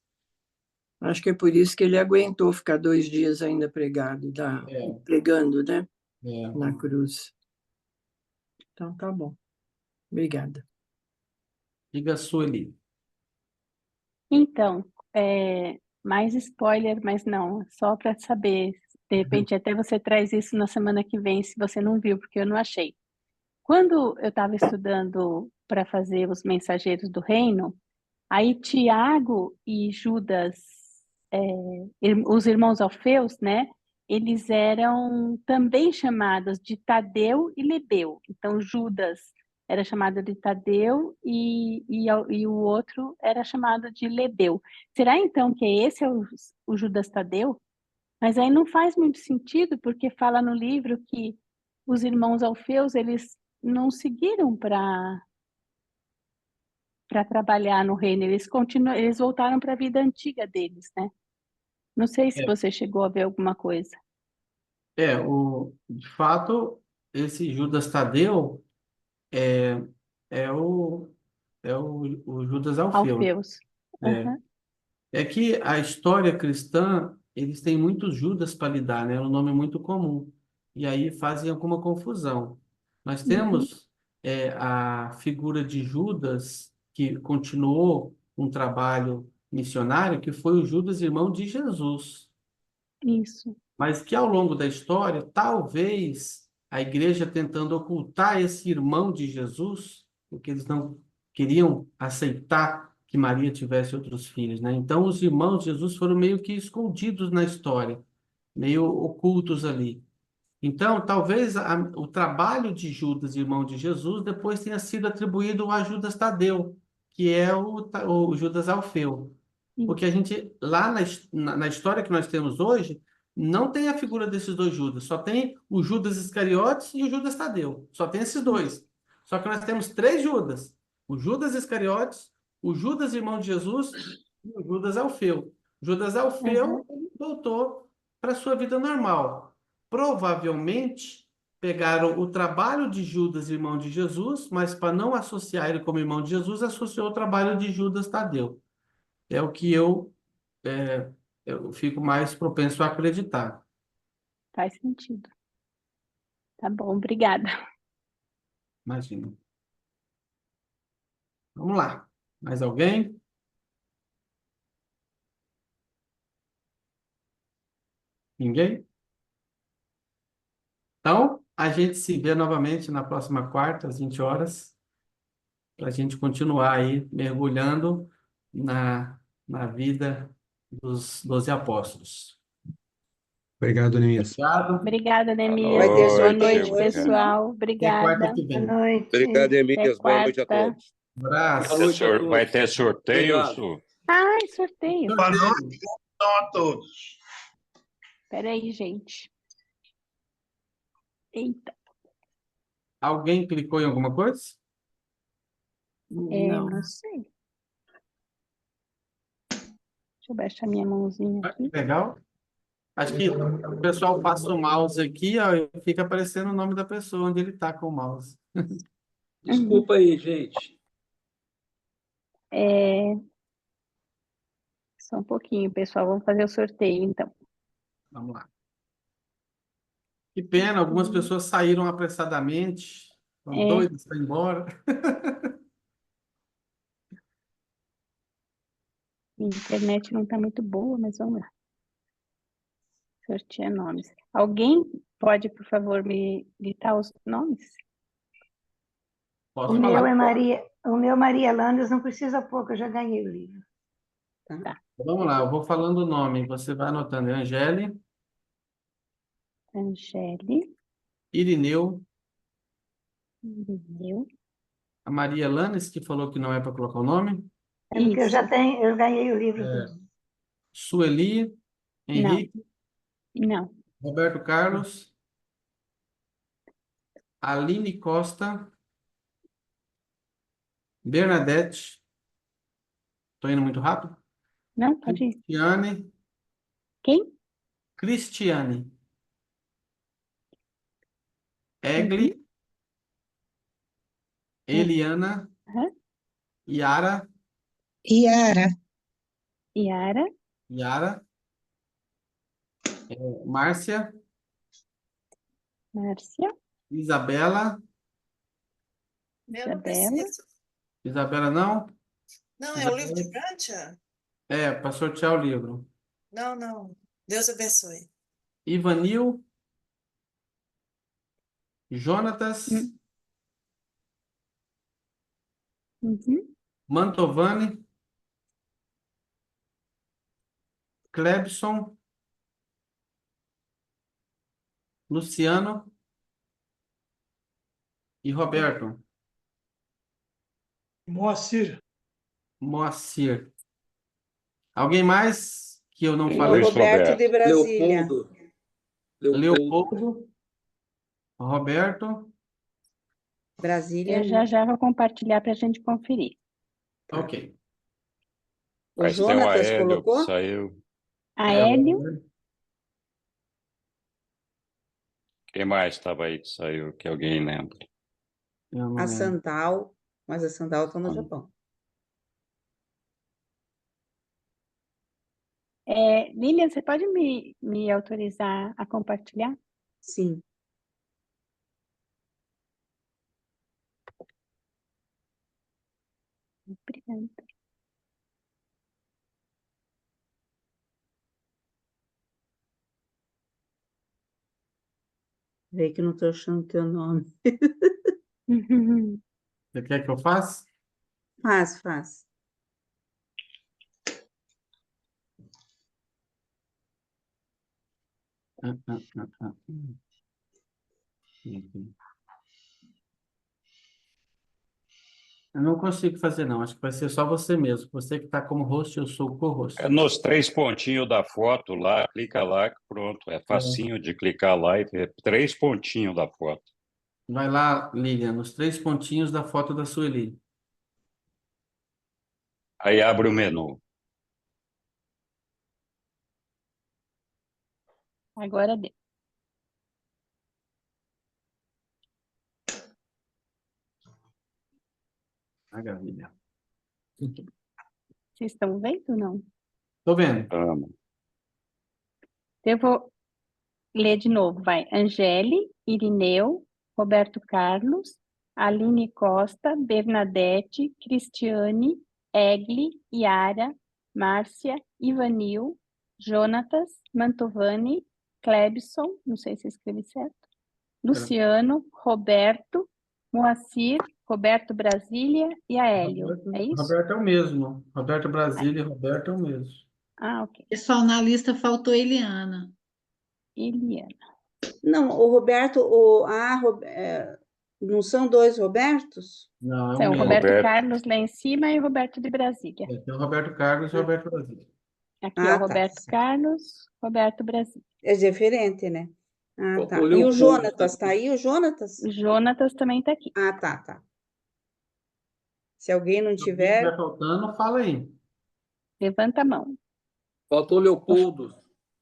acho que é por isso que ele aguentou ficar 2 dias ainda É, pregando, né, é. na cruz. Então tá bom. Obrigada. Diga a Sueli. Então, mais spoiler, mas não, só para saber. De repente, até você traz isso na semana que vem, se você não viu, porque eu não achei. Quando eu estava estudando para fazer os Mensageiros do Reino, aí Tiago e Judas, os irmãos Alfeus, né? Eles eram também chamados de Tadeu e Lebeu. Então, Judas era chamado de Tadeu e o outro era chamado de Lebeu. Será então que esse é o Judas Tadeu? Mas aí não faz muito sentido, porque fala no livro que os irmãos Alfeus, eles não seguiram para trabalhar no reino, eles voltaram para a vida antiga deles, né? Não sei se É, você chegou a ver alguma coisa. de fato, esse Judas Tadeu é o É o Judas Alfeu. Alfeus. É. Aham. É que a história cristã, eles têm muitos Judas para lidar, né? É um nome muito comum. E aí fazem alguma confusão. Nós temos a figura de Judas, que continuou um trabalho missionário, que foi o Judas, irmão de Jesus. Isso. Mas que ao longo da história, talvez a igreja tentando ocultar esse irmão de Jesus, porque eles não queriam aceitar que Maria tivesse outros filhos, né? Então os irmãos de Jesus foram meio que escondidos na história, meio ocultos ali. Então, talvez o trabalho de Judas, irmão de Jesus, depois tenha sido atribuído a Judas Tadeu, que é o Judas Alfeu. Porque a gente, lá na história que nós temos hoje, não tem a figura desses dois Judas, só tem o Judas Iscariotes e o Judas Tadeu. Só tem esses dois. Só que nós temos três Judas: o Judas Iscariotes, o Judas, irmão de Jesus, e o Judas Alfeu. Judas Alfeu voltou para sua vida normal. Provavelmente pegaram o trabalho de Judas, irmão de Jesus, mas para não associar ele como irmão de Jesus, associou o trabalho de Judas Tadeu. É o que eu fico mais propenso a acreditar. Faz sentido. Tá bom, obrigada. Imagina. Vamos lá. Mais alguém? Ninguém? Então, a gente se vê novamente na próxima quarta, às 20 horas, para a gente continuar aí mergulhando na vida dos 12 apóstolos. Obrigado, Neemias. Obrigado. Obrigada, Vai Neemias. ter Boa sorteio noite, hoje, pessoal. Até Obrigada. quarta que vem. Boa noite. Obrigado, Até Emílias. Boa noite a quarta. todos. Abraço. Vai ter vai ter sorteio, Obrigado. Su? Ai, sorteio. Boa noite então a todos. Peraí, gente. Eita, Alguém clicou em alguma coisa? Não. não sei. Deixa eu baixar minha mãozinha Ah, que aqui. legal. Acho que o pessoal passa o mouse aqui, ó, e fica aparecendo o nome da pessoa onde ele está com o mouse. Desculpa aí, gente. Só um pouquinho, pessoal. Vamos fazer o sorteio, então. Vamos lá. Que pena, algumas pessoas saíram apressadamente, estão doidas para ir embora. Minha internet não está muito boa, mas vamos lá. Sortear nomes. Alguém pode, por favor, me gritar os nomes? Posso O meu falar. é Maria Landes, não precisa pôr, que eu já ganhei o livro. Vamos lá, eu vou falando o nome, você vai anotando. É Angele, Angele, Irineu, Irineu. a Maria Lanes, que falou que não é para colocar o nome, É porque eu Isso. já tenho, eu ganhei o livro. Sueli, Henrique, Não. Roberto Carlos, Aline Costa, Bernadette, estou indo muito rápido, Não, pode ir. Cristiane, Quem? Cristiane, Egli, Eliana, Aham. Yara, Iara. Yara, Márcia, Márcia, Isabela, Eu não Isabela. preciso. Isabela não? Não, é o livro de Grantia? É, para sortear o livro. Não, não. Deus abençoe. Ivanil, Jonatas, Uhum. Mantovani, Clebson, Luciano e Roberto. Moacir. Moacir. Alguém mais que eu não O falei? Roberto de Brasília. Leopoldo, Roberto. Brasília. Eu já vou compartilhar para a gente conferir. Ok. O Mas tem o Jonatas Aélio que colocou? saiu. Aélio, Quem mais estava aí que saiu, que alguém lembra? Eu não A lembro. Santal. mas a Sandal está no Japão. Lilian, você pode me autorizar a compartilhar? Sim. Obrigada. Vê que não estou achando teu nome. Você quer que eu faça? Faz. Eu não consigo fazer, não. Acho que vai ser só você mesmo. Você que está como host, eu sou o co-host. É nos 3 pontinhos da foto lá, clica lá, que pronto. É facinho de clicar lá e ver 3 pontinhos da foto. Vai lá, Lilian, nos 3 pontinhos da foto da Sueli. Aí abre o menu. Agora deu. Maravilha. Vocês estão vendo ou não? Estou vendo. Eu vou ler de novo, vai. Angele, Irineu, Roberto Carlos, Aline Costa, Bernadette, Cristiane, Egli, Yara, Márcia, Ivanil, Jonatas, Mantovani, Clebson, não sei se escrevi certo, Luciano, Roberto, Moacir, Roberto Brasília e Aélio. É isso? Roberto é o mesmo. Roberto Brasília e Roberto é o mesmo. Ah, ok. Pessoal, na lista faltou Eliana. Eliana. Não, o Roberto, não são 2 Robertos? Não, é o São mesmo. Roberto Roberto. Carlos lá em cima e Roberto de Brasília. Tem o Roberto Carlos e o Roberto Brasília. Aqui, ó, Tá. Roberto Carlos, Roberto Brasília. É diferente, né? Ah, Faltou tá. E o Leopoldo Jonatas, também. tá aí o Jonatas? O Jonatas também tá aqui. Ah, tá. Se alguém não Se alguém tiver, estiver faltando, fala aí. Levanta a mão. Faltou Leopoldo.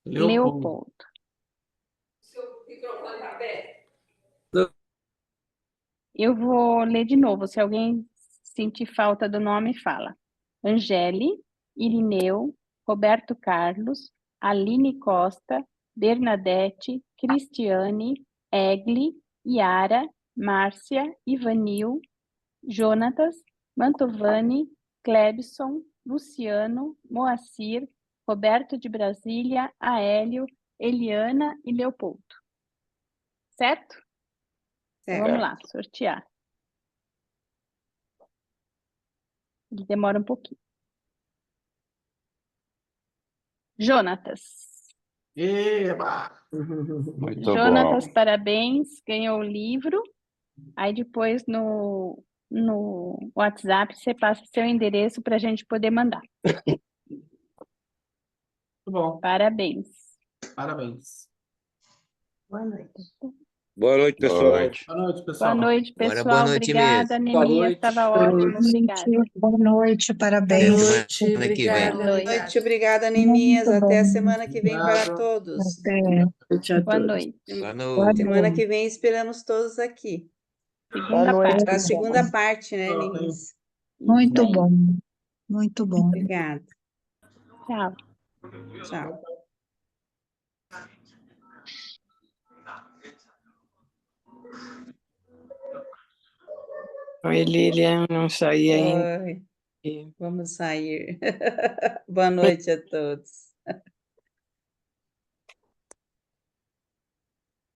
Leopoldo. Eu vou ler de novo. Se alguém sentir falta do nome, fala. Angele, Irineu, Roberto Carlos, Aline Costa, Bernadette, Cristiane, Egli, Yara, Márcia, Ivanil, Jonatas, Mantovani, Clebson, Luciano, Moacir, Roberto de Brasília, Aélio, Eliana e Leopoldo. Certo? Então, vamos lá, sortear. Ele demora um pouquinho. Jonatas. Eba! Muito Jonatas, bom. parabéns, ganhou o livro. Aí depois no WhatsApp você passa seu endereço para a gente poder mandar. Muito bom. Parabéns. Parabéns. Boa noite. Boa noite, pessoal. Boa noite, pessoal. Boa noite, Agora, pessoal. boa noite Obrigada, mesmo. Boa Anemias. noite. Estava ótimo. Obrigada. Boa noite, Até parabéns. semana que vem. Boa Boa noite. noite, obrigada, Neemias. Muito Até a bom. semana que vem para todos. Até. Noite a Boa todos. noite. Boa Boa noite. Semana noite. que vem esperamos todos aqui. Segunda noite. parte. Para a segunda parte, né, Tchau, Neemias? Isso Muito aí. bom. Muito bom. Obrigada. Tchau. Tchau. Oi, Lilian, não saí ainda. Oi, vamos sair. Boa noite a todos.